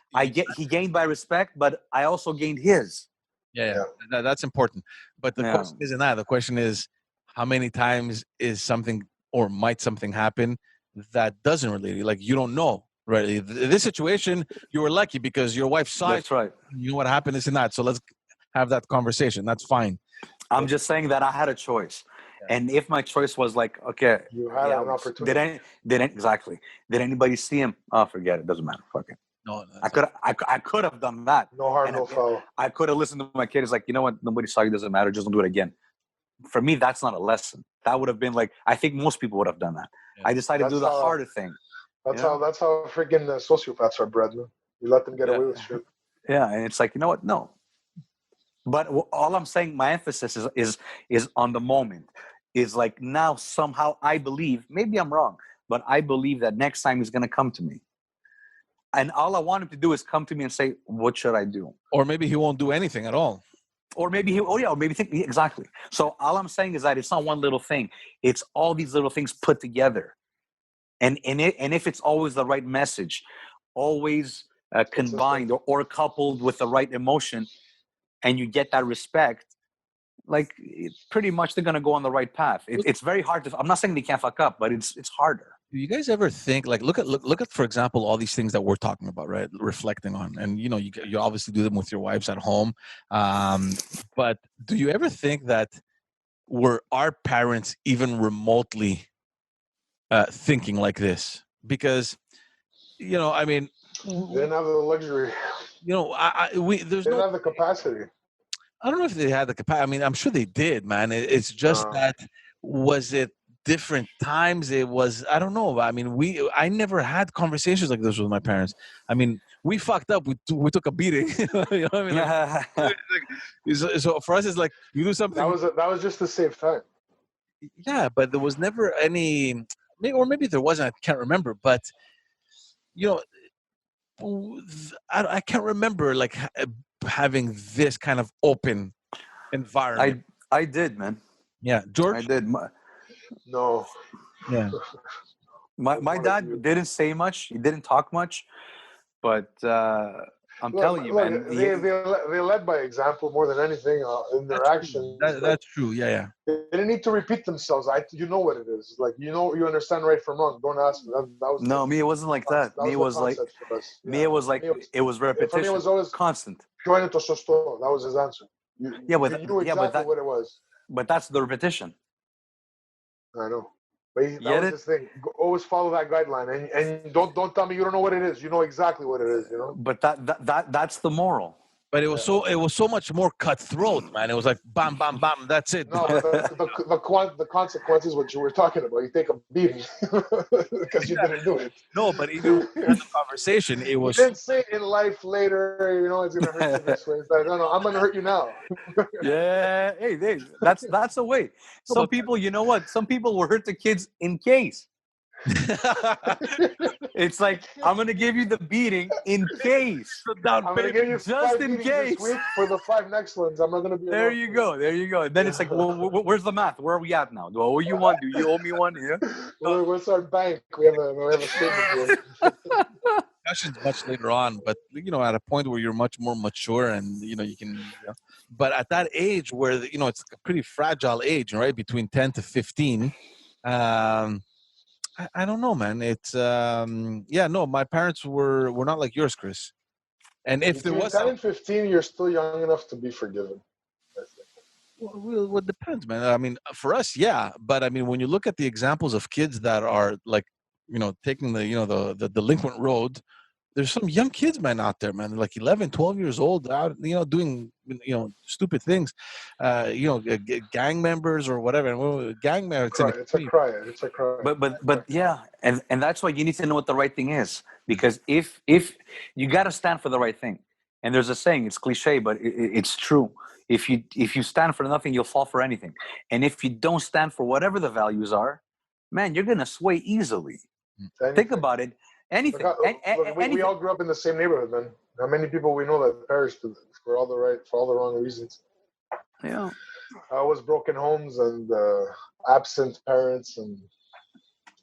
he gained my respect, but I also gained his. Yeah. That's important. But the question isn't that. The question is, how many times is something or might something happen that doesn't relate to you? Like, you don't know, right? In this situation, you were lucky because your wife saw it. That's right. You know what happened, this and that. So let's have that conversation. That's fine. I'm just saying that I had a choice. Yeah. And if my choice was like, okay, you had an opportunity. Did anybody see him? Oh, forget it. Doesn't matter. Fuck it. No, I could have done that. No harm, no foul. I could have listened to my kid. It's like, you know what? Nobody saw you. Doesn't matter. Just don't do it again. For me, that's not a lesson. That would have been like, I think most people would have done that. Yeah. I decided to do the harder thing. That's how freaking sociopaths are bred, man. You let them get away with shit. Yeah, and it's like, you know what? No. But all I'm saying, my emphasis is on the moment. Is like, now somehow I believe, maybe I'm wrong, but I believe that next time he's going to come to me. And all I want him to do is come to me and say, what should I do? Or maybe he won't do anything at all. Or maybe exactly. So all I'm saying is that it's not one little thing. It's all these little things put together. And if it's always the right message, always combined or coupled with the right emotion, and you get that respect, like, pretty much they're going to go on the right path. It's very hard to, I'm not saying they can't fuck up, but it's harder. Do you guys ever think, like, look at, for example, all these things that we're talking about, right? Reflecting on, and, you obviously do them with your wives at home. But do you ever think that were our parents even remotely thinking like this? Because, I mean, they didn't have the luxury. They didn't have the capacity. I don't know if they had the capacity. I mean, I'm sure they did, man. It's just that, was it different times? It was, I don't know. I mean, I never had conversations like this with my parents. I mean, we fucked up. We took a beating. You know what I mean? So for us, it's like, you do something. That was just to save time. Yeah, but there was never any, or maybe there wasn't. I can't remember. But, I can't remember like having this kind of open environment. I did, man. Yeah, George. I did. No. Yeah. My dad didn't say much. He didn't talk much, but I'm telling you, man. They led by example more than anything in their actions. That's true. Yeah. They didn't need to repeat themselves. You know what it is. Like, you understand right from wrong. Don't ask me. That was no, me, it wasn't like that. Me, it was like me, it was like it was repetition. For me, it was always constant. That was his answer. You knew exactly what it was. But that's the repetition. I know. But that was his thing. Always follow that guideline, and don't tell me you don't know what it is. You know exactly what it is. But that's the moral. But it was so much more cutthroat, man. It was like bam, bam, bam. That's it. No, the consequences, what you were talking about, you take a beating because you didn't do it. No, but even in the conversation, it was. You didn't say in life later. It's gonna hurt you this way. It's like, no, I'm gonna hurt you now. Yeah, hey, that's a way. Some people, you know what? Some people will hurt the kids in case. It's like, I'm gonna give you the beating in case. I'm gonna give you just in case. This week for the 5 next ones. I'm not gonna be. There you go. And then it's like, well, where's the math? Where are we at now? Do I owe you one? Do you owe me one? Yeah. What's our bank? We have a statement here. Discussions much later on, but at a point where you're much more mature and you can. But at that age where it's a pretty fragile age, right? Between 10 to 15. I don't know, man. It's my parents were not like yours, Chris. And if there was 10 and 15, you're still young enough to be forgiven. Well, it depends, man. I mean, for us, yeah. But I mean, when you look at the examples of kids that are like, taking the delinquent road, there's some young kids, man, out there, man, like 11, 12 years old, out, doing, stupid things, gang members or whatever. Gang members. It's a cry. But yeah, and that's why you need to know what the right thing is, because if you got to stand for the right thing, and there's a saying, it's cliche, but it's true. If you stand for nothing, you'll fall for anything, and if you don't stand for whatever the values are, man, you're gonna sway easily. Think about it. Anything. We all grew up in the same neighborhood, man. How many people we know that perished for all the wrong reasons? Yeah. Always broken homes and absent parents, and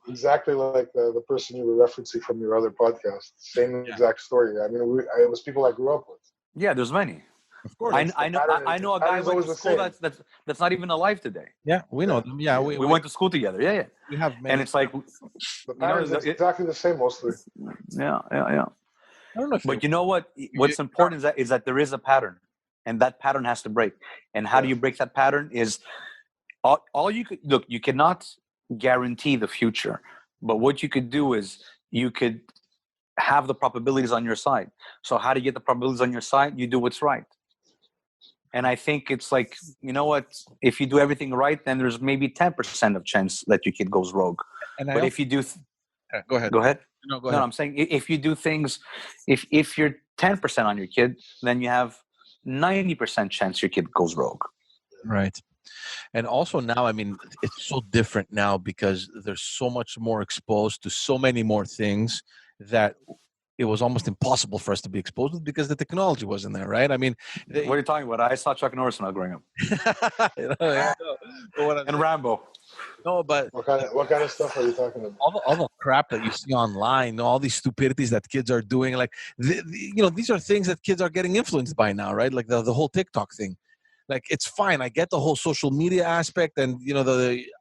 exactly like the person you were referencing from your other podcast. Same exact story. I mean, it was people I grew up with. Yeah, there's many. Of course. I know a guy went to school that's not even alive today. Yeah, we know them. Yeah, we went to school together. Yeah. We have many. And it's like, the patterns exactly the same mostly. Yeah. I don't know. But you know what? What's important is that there is a pattern, and that pattern has to break. And how do you break that pattern? Is all you could look. You cannot guarantee the future, but what you could do is you could have the probabilities on your side. So how do you get the probabilities on your side? You do what's right. And I think it's like, you know what? If you do everything right, then there's maybe 10% of chance that your kid goes rogue. But if you do, go ahead. Go ahead. No, go ahead. No, I'm saying if you do things, if you're 10% on your kid, then you have 90% chance your kid goes rogue. Right. And also now, I mean, it's so different now because there's so much more exposed to so many more things that it was almost impossible for us to be exposed to because the technology wasn't there, right? I mean, what are you talking about? I saw Chuck Norris when I was growing up. And Rambo. No, but what kind of stuff are you talking about? All the crap that you see online, all these stupidities that kids are doing, like these are things that kids are getting influenced by now, right? Like the whole TikTok thing. Like, it's fine. I get the whole social media aspect, and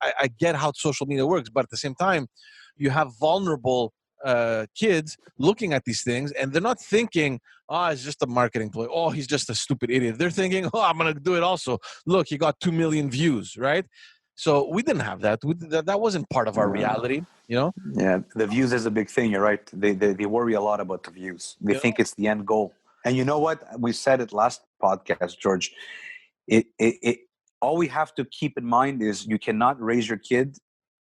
I get how social media works, but at the same time, you have vulnerable kids looking at these things, and they're not thinking, it's just a marketing ploy. Oh, he's just a stupid idiot. They're thinking, I'm going to do it also. Look, he got 2 million views, right? So we didn't have that. That wasn't part of our reality, Yeah, the views is a big thing. You're right. They worry a lot about the views. They think it's the end goal. And you know what? We said it last podcast, George. All we have to keep in mind is you cannot raise your kid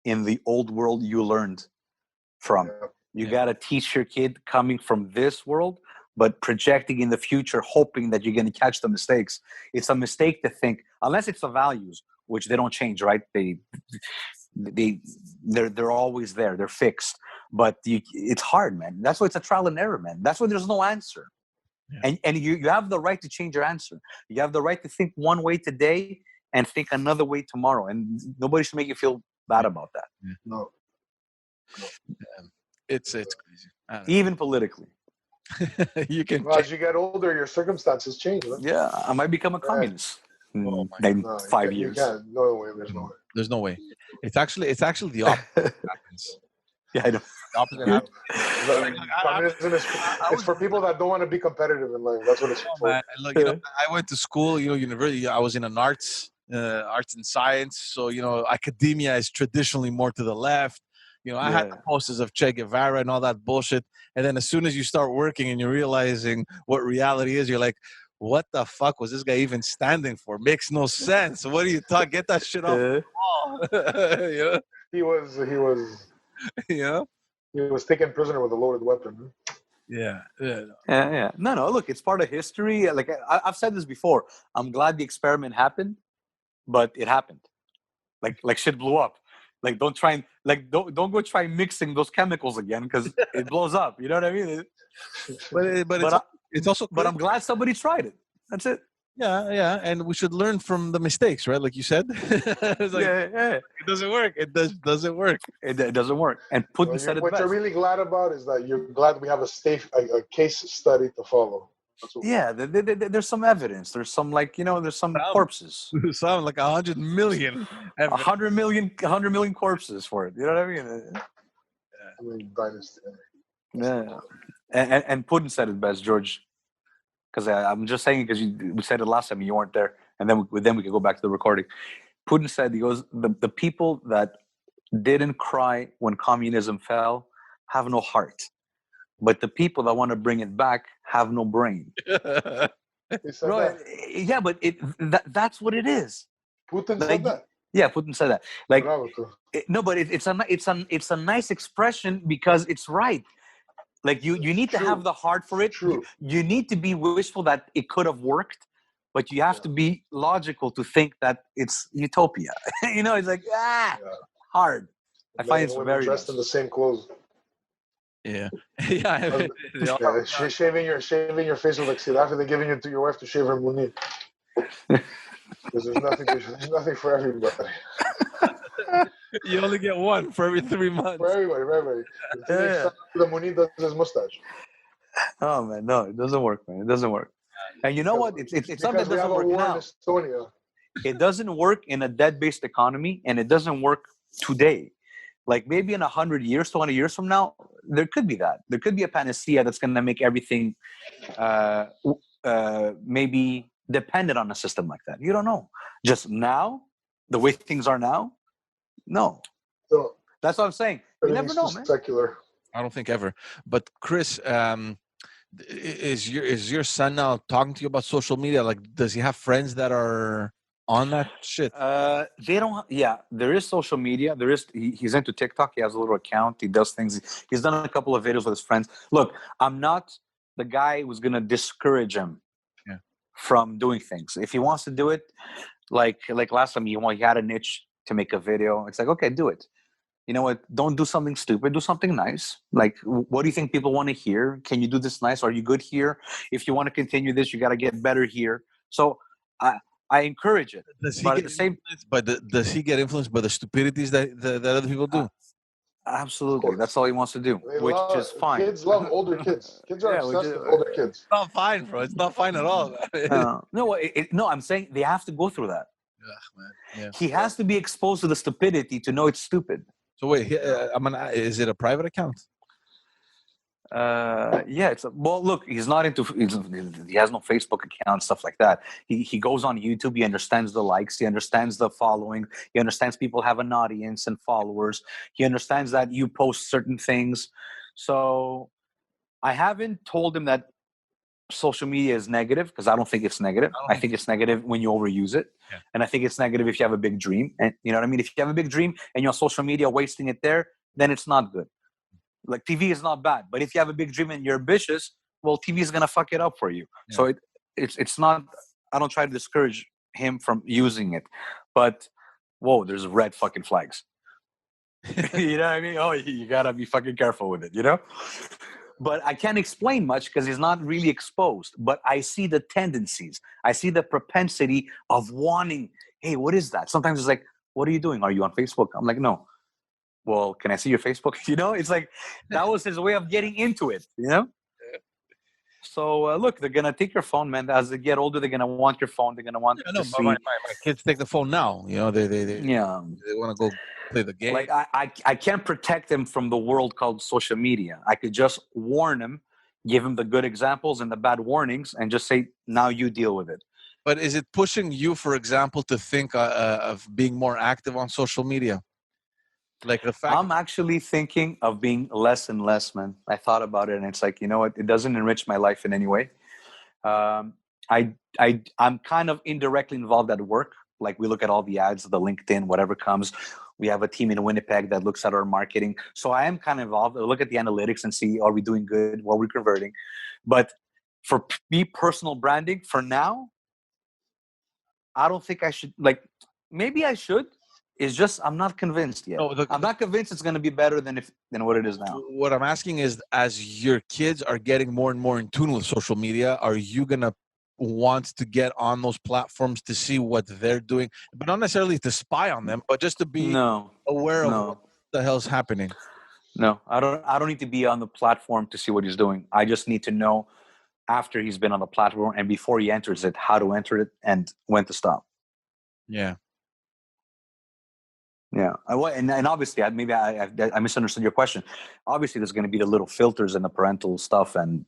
in the old world you learned from. You got to teach your kid coming from this world, but projecting in the future, hoping that you're going to catch the mistakes. It's a mistake to think, unless it's the values, which they don't change, right? They're always there. They're fixed. But it's hard, man. That's why it's a trial and error, man. That's why there's no answer. Yeah. And you have the right to change your answer. You have the right to think one way today and think another way tomorrow. And nobody should make you feel bad about that. No. It's crazy. Even politically. You can. Well, as you get older, your circumstances change. Right? Yeah, I might become a communist in 5 years. You can't. No way. There's no way. There's no way. It's actually the opposite happens. Yeah, I know. The opposite happens. Communism it's for people that don't want to be competitive in life. That's what it's for. Man, look, I went to school, university. I was in an arts and science. So, academia is traditionally more to the left. I had the posters of Che Guevara and all that bullshit. And then as soon as you start working and you're realizing what reality is, you're like, what the fuck was this guy even standing for? Makes no sense. What are you talking? Get that shit off the wall. He was he was taken prisoner with a loaded weapon. Yeah. No, look, it's part of history. Like I've said this before. I'm glad the experiment happened, but it happened. Like shit blew up. Like don't go try mixing those chemicals again because it blows up. You know what I mean? But it's also. But I'm glad somebody tried it. That's it. Yeah, and we should learn from the mistakes, right? Like you said. It's like, it doesn't work. It doesn't work. It doesn't work. And Putin said it what best. you're really glad about is that you're glad we have a case study to follow. There's some evidence. There's some there's some corpses. Some like 100 million. 100 million corpses for it. You know what I mean? Dynasty. Yeah. And Putin said it best, George. Because I'm just saying because we said it last time and you weren't there, and then we could go back to the recording. Putin said, he goes, the people that didn't cry when communism fell have no heart, but the people that want to bring it back have no brain. Right? Yeah, but that's what it is. Putin said that. Yeah, Putin said that. It's a nice expression because it's right. Like you need to have the heart for it. You need to be wishful that it could have worked, but you have to be logical to think that it's utopia. It's like hard. I find it's very dressed in the same clothes. Yeah. Shaving your face with like after they're giving it to your wife to shave her muni. Because there's nothing for everybody. You only get one for every 3 months. For everybody. The muni does his mustache. Oh man, no, it doesn't work, man. It doesn't work. And you know what? It's something that doesn't work now. It doesn't work in a debt-based economy, and it doesn't work today. Like maybe in 100 years, 200 years from now, there could be that. There could be a panacea that's going to make everything maybe dependent on a system like that. You don't know. Just now, the way things are now, no. So, that's what I'm saying. You never know, man. Secular. I don't think ever. But Chris, is your son now talking to you about social media? Like, does he have friends that are on that shit? They don't. Yeah, there is social media. There is. He's into TikTok. He has a little account. He does things. He's done a couple of videos with his friends. Look, I'm not the guy who's gonna discourage him from doing things. If he wants to do it, like last time, he had an itch to make a video. It's like, okay, do it. You know what? Don't do something stupid. Do something nice. Like, what do you think people want to hear? Can you do this nice? Are you good here? If you want to continue this, you got to get better here. So I encourage it. Does he get influenced by the stupidities that other people do? Absolutely. That's all he wants to do, which is fine. Kids love older kids. Kids are obsessed with older kids. It's not fine, bro. It's not fine at all. No, I'm saying they have to go through that. Yeah. He has to be exposed to the stupidity to know it's stupid. So wait, is it a private account? Look, he's not into. He has no Facebook account, stuff like that. He goes on YouTube. He understands the likes. He understands the following. He understands people have an audience and followers. He understands that you post certain things. So I haven't told him that social media is negative because I don't think it's negative. I think it's negative when you overuse it, and I think it's negative if you have a big dream. And you know what I mean. If you have a big dream and you're on social media wasting it there, then it's not good. Like TV is not bad, but if you have a big dream and you're ambitious, well, TV is gonna fuck it up for you. Yeah. So it's not. I don't try to discourage him from using it, but whoa, there's red fucking flags. You know what I mean? Oh, you gotta be fucking careful with it, you know? But I can't explain much because he's not really exposed. But I see the tendencies. I see the propensity of wanting, hey, what is that? Sometimes it's like, what are you doing? Are you on Facebook? I'm like, no. Well, can I see your Facebook? You know, it's like, that was his way of getting into it, you know? So look, they're gonna take your phone, man. As they get older, they're gonna want your phone. They're gonna want Yeah, to no, but my see. kids take the phone now. You know, they Yeah, want to go play the game. like I can't protect them from the world called social media. I could just warn them, give them the good examples and the bad warnings, and just say, now you deal with it. But is it pushing you, for example, to think of being more active on social media? Like the fact I'm actually thinking of being less and less, man. I thought about it, and it's like, you know what? It doesn't enrich my life in any way. Um, I'm kind of indirectly involved at work. Like we look at all the ads, the LinkedIn, whatever comes. We have a team in Winnipeg that looks at our marketing. So I am kind of involved. I look at the analytics and see, are we doing good? What we're converting? But for me, personal branding, for now, I don't think I should. Like, maybe I should. It's just I'm not convinced yet. no, I'm not convinced it's going to be better than what it is now. what I'm asking is, as your kids are getting more and more in tune with social media, are you gonna want to get on those platforms to see what they're doing, but not necessarily to spy on them, but just to be No, aware of what no, the hell's happening? no. I don't need to be on the platform to see what he's doing. I just need to know after he's been on the platform and before he enters it, how to enter it and when to stop. Yeah. Yeah, and obviously, maybe I misunderstood your question. Obviously, there's going to be the little filters and the parental stuff, and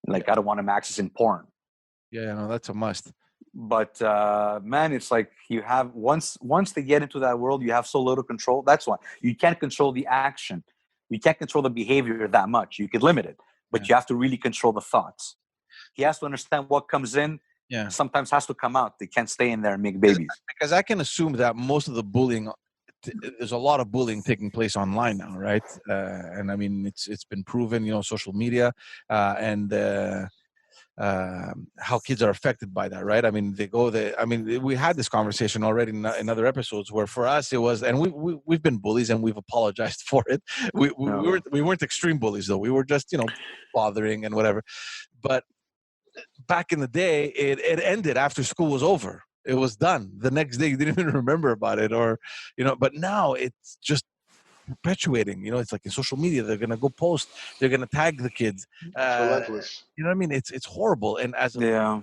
like I don't want him accessing porn. Yeah, no, that's a must. But man, it's like you have once they get into that world, you have so little control. That's why you can't control the action, you can't control the behavior that much. You could limit it, but you have to really control the thoughts. He has to understand what comes in. Yeah. Sometimes has to come out. They can't stay in there and make babies. Because I can assume that most of the bullying, there's a lot of bullying taking place online now, right? And I mean, it's been proven, you know, social media and how kids are affected by that, right? I mean, we had this conversation already in other episodes where for us it was, and we've been bullies and we've apologized for it. We weren't extreme bullies though. We were just, you know, bothering and whatever. But back in the day, it ended after school was over. It was done. The next day, you didn't even remember about it, or, you know. But now it's just perpetuating. You know, it's like in social media, they're gonna go post, they're gonna tag the kids. It's relentless. You know what I mean? It's horrible. And Yeah.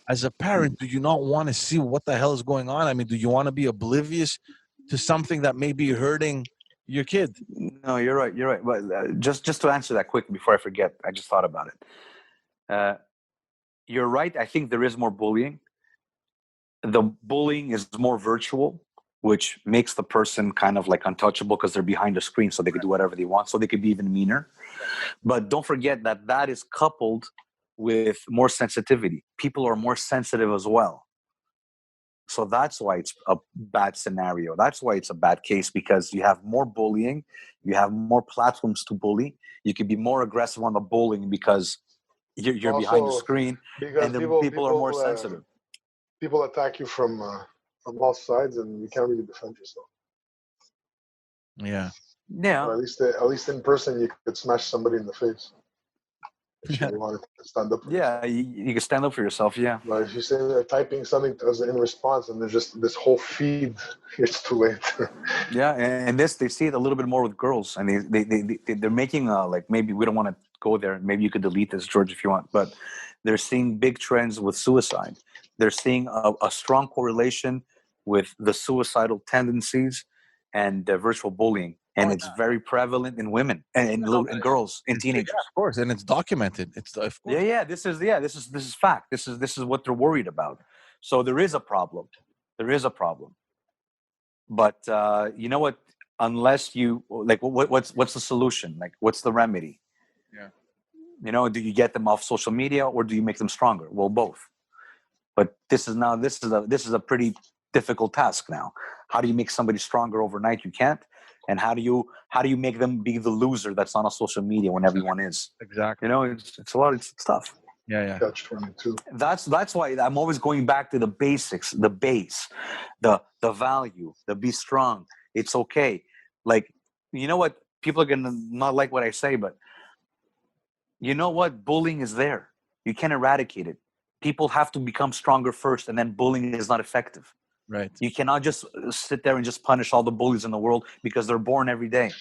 as a parent, do you not want to see what the hell is going on? I mean, do you want to be oblivious to something that may be hurting your kid? No, you're right. You're right. But just to answer that quick before I forget, I just thought about it. You're right. I think there is more bullying. The bullying is more virtual, which makes the person kind of like untouchable because they're behind a screen, so they can do whatever they want. So they could be even meaner. But don't forget that is coupled with more sensitivity. People are more sensitive as well. So that's why it's a bad scenario. That's why it's a bad case, because you have more bullying, you have more platforms to bully. You can be more aggressive on the bullying because you're behind the screen, and the people are more sensitive. People attack you from all sides, and you can't really defend yourself. Yeah. Yeah. Or at least in person, you could smash somebody in the face. If you wanted to stand up for yourself. You can stand up for yourself. Yeah. But if you say they're typing something in response, and there's just this whole feed, it's too late. Yeah, and they see it a little bit more with girls, and they're making like, maybe we don't want to go there. Maybe you could delete this, George, if you want. But they're seeing big trends with suicide. They're seeing a strong correlation with the suicidal tendencies and virtual bullying, and it's very prevalent in women and in girls, in teenagers. Yeah, of course, and it's documented. It's of course. This is fact. This is what they're worried about. So there is a problem. There is a problem. But you know what? Unless you like, what's the solution? Like, what's the remedy? Yeah. You know, do you get them off social media or do you make them stronger? Well, both. But this is a pretty difficult task now. How do you make somebody stronger overnight? You can't. And how do you make them be the loser that's on a social media when everyone is? Exactly. You know, it's tough. Yeah. Catch 22. That's why I'm always going back to the basics, the base, the value, the be strong. It's okay. Like, you know what? People are going to not like what I say, but you know what? Bullying is there. You can't eradicate it. People have to become stronger first, and then bullying is not effective. Right. You cannot just sit there and just punish all the bullies in the world because they're born every day.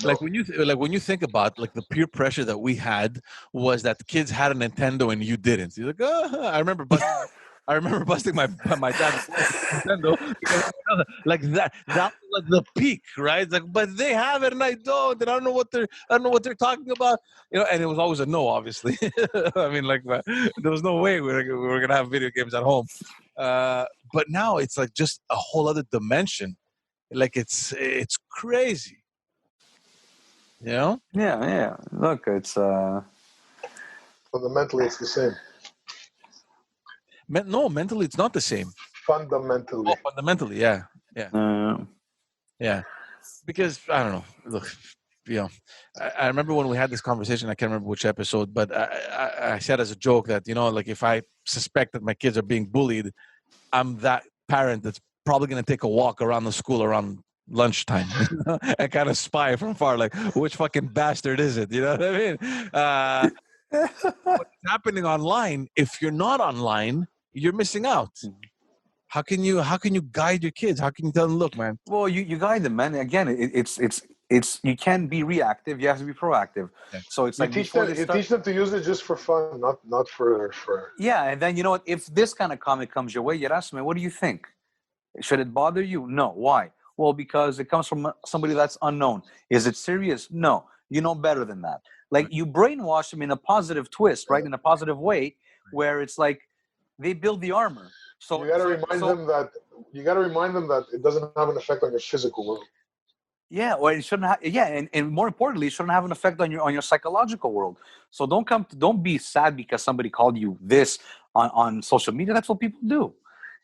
Like when you think about like the peer pressure that we had was that the kids had a Nintendo and you didn't. You're like, oh, I remember busting my dad's Nintendo because like that was like the peak, right? It's like, but they have it and I don't, and I don't know what they're talking about, And it was always a no, obviously. I mean, like there was no way we were gonna have video games at home. But now it's like just a whole other dimension. Like it's crazy. Yeah. Look, it's fundamentally it's the same. No, mentally it's not the same. Fundamentally. Oh, fundamentally, yeah. Because I don't know. Look, I remember when we had this conversation. I can't remember which episode, but I said as a joke that like if I suspect that my kids are being bullied, I'm that parent that's probably going to take a walk around the school around lunchtime and kind of spy from far, like which fucking bastard is it? You know what I mean? What's happening online? If you're not online, you're missing out. How can you guide your kids? How can you tell them, look, man? Well, you guide them, man. Again, it's you can't be reactive. You have to be proactive. Yeah. So it's you like teach them to use it just for fun, not for. Yeah, and then you know what? If this kind of comment comes your way, you ask me, what do you think? Should it bother you? No. Why? Well, because it comes from somebody that's unknown. Is it serious? No. You know better than that. Like you brainwash them in a positive twist, right? In a positive way, where it's like they build the armor. So you got to remind them that it doesn't have an effect on your physical world. Yeah, or it shouldn't have. Yeah, and more importantly, it shouldn't have an effect on your psychological world. So don't be sad because somebody called you this on social media. That's what people do.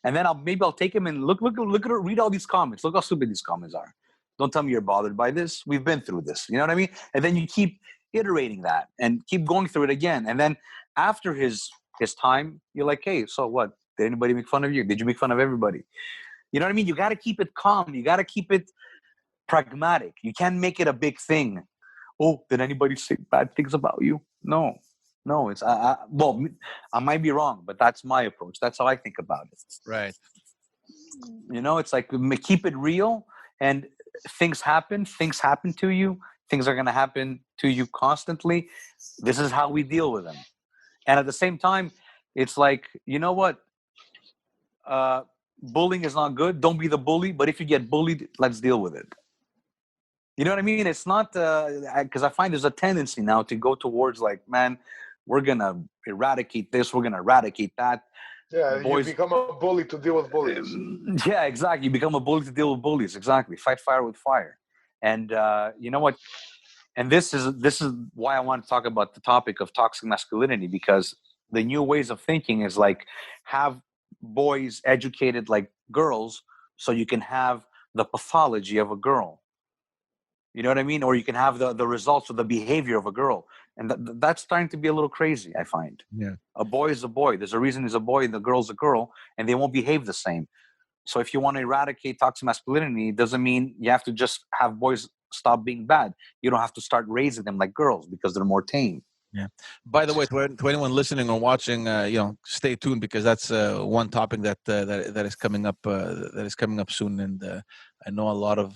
And then I'll take him and look at her, read all these comments. Look how stupid these comments are. Don't tell me you're bothered by this. We've been through this. You know what I mean? And then you keep iterating that and keep going through it again. And then after his time, you're like, hey, so what? Did anybody make fun of you? Did you make fun of everybody? You know what I mean? You got to keep it calm. You got to keep it pragmatic. You can't make it a big thing. Oh, did anybody say bad things about you? No. It's well, I might be wrong, but that's my approach. That's how I think about it. Right. It's like keep it real, and things happen to you. Things are going to happen to you constantly. This is how we deal with them. And at the same time, it's like, you know what? Bullying is not good. Don't be the bully. But if you get bullied, let's deal with it. You know what I mean? It's not because I find there's a tendency now to go towards like, man, we're going to eradicate this. We're going to eradicate that. Yeah, you become a bully to deal with bullies. Yeah, exactly. You become a bully to deal with bullies. Exactly. Fight fire with fire. And you know what? And this is why I want to talk about the topic of toxic masculinity, because the new ways of thinking is like have boys educated like girls so you can have the pathology of a girl. You know what I mean? Or you can have the results of the behavior of a girl. And that's starting to be a little crazy, I find. Yeah. A boy is a boy. There's a reason he's a boy and the girl's a girl, and they won't behave the same. So if you want to eradicate toxic masculinity, it doesn't mean you have to just have boys stop being bad. You don't have to start raising them like girls because they're more tame. Yeah. By the way, to anyone listening or watching, stay tuned because that's one topic that is coming up. That is coming up soon, and I know a lot of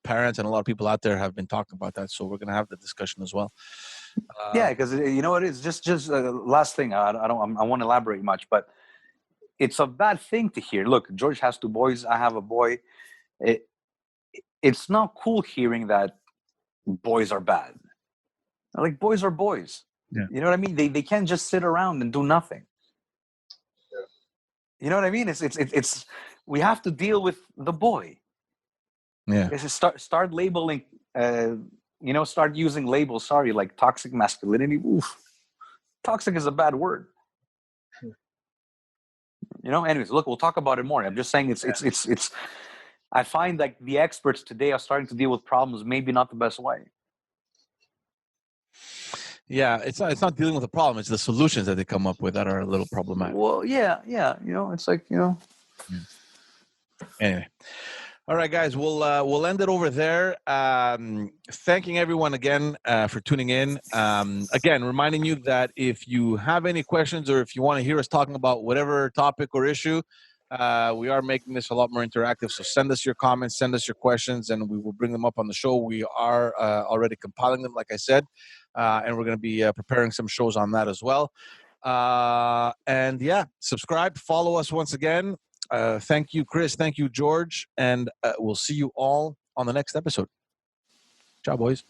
parents and a lot of people out there have been talking about that. So we're going to have the discussion as well. Yeah, because you know what it is. Just last thing. I won't elaborate much, but it's a bad thing to hear. Look, George has 2 boys. I have a boy. It's not cool hearing that boys are bad. Like boys are boys. Yeah. You know what I mean? They can't just sit around and do nothing. Yeah. You know what I mean? It's we have to deal with the boy. Yeah. It's start labeling. Start using labels. Sorry, like toxic masculinity. Oof. Toxic is a bad word. Anyways, look, we'll talk about it more. I'm just saying it's. I find like the experts today are starting to deal with problems maybe not the best way. Yeah, it's not dealing with the problem. It's the solutions that they come up with that are a little problematic. Well, yeah. It's like. Anyway, All right, guys, we'll end it over there. Thanking everyone again for tuning in. Again, reminding you that if you have any questions or if you want to hear us talking about whatever topic or issue, we are making this a lot more interactive. So send us your comments, send us your questions, and we will bring them up on the show. We are already compiling them, like I said, and we're going to be preparing some shows on that as well. And yeah, subscribe, follow us once again. Thank you, Chris. Thank you, George. And we'll see you all on the next episode. Ciao, boys.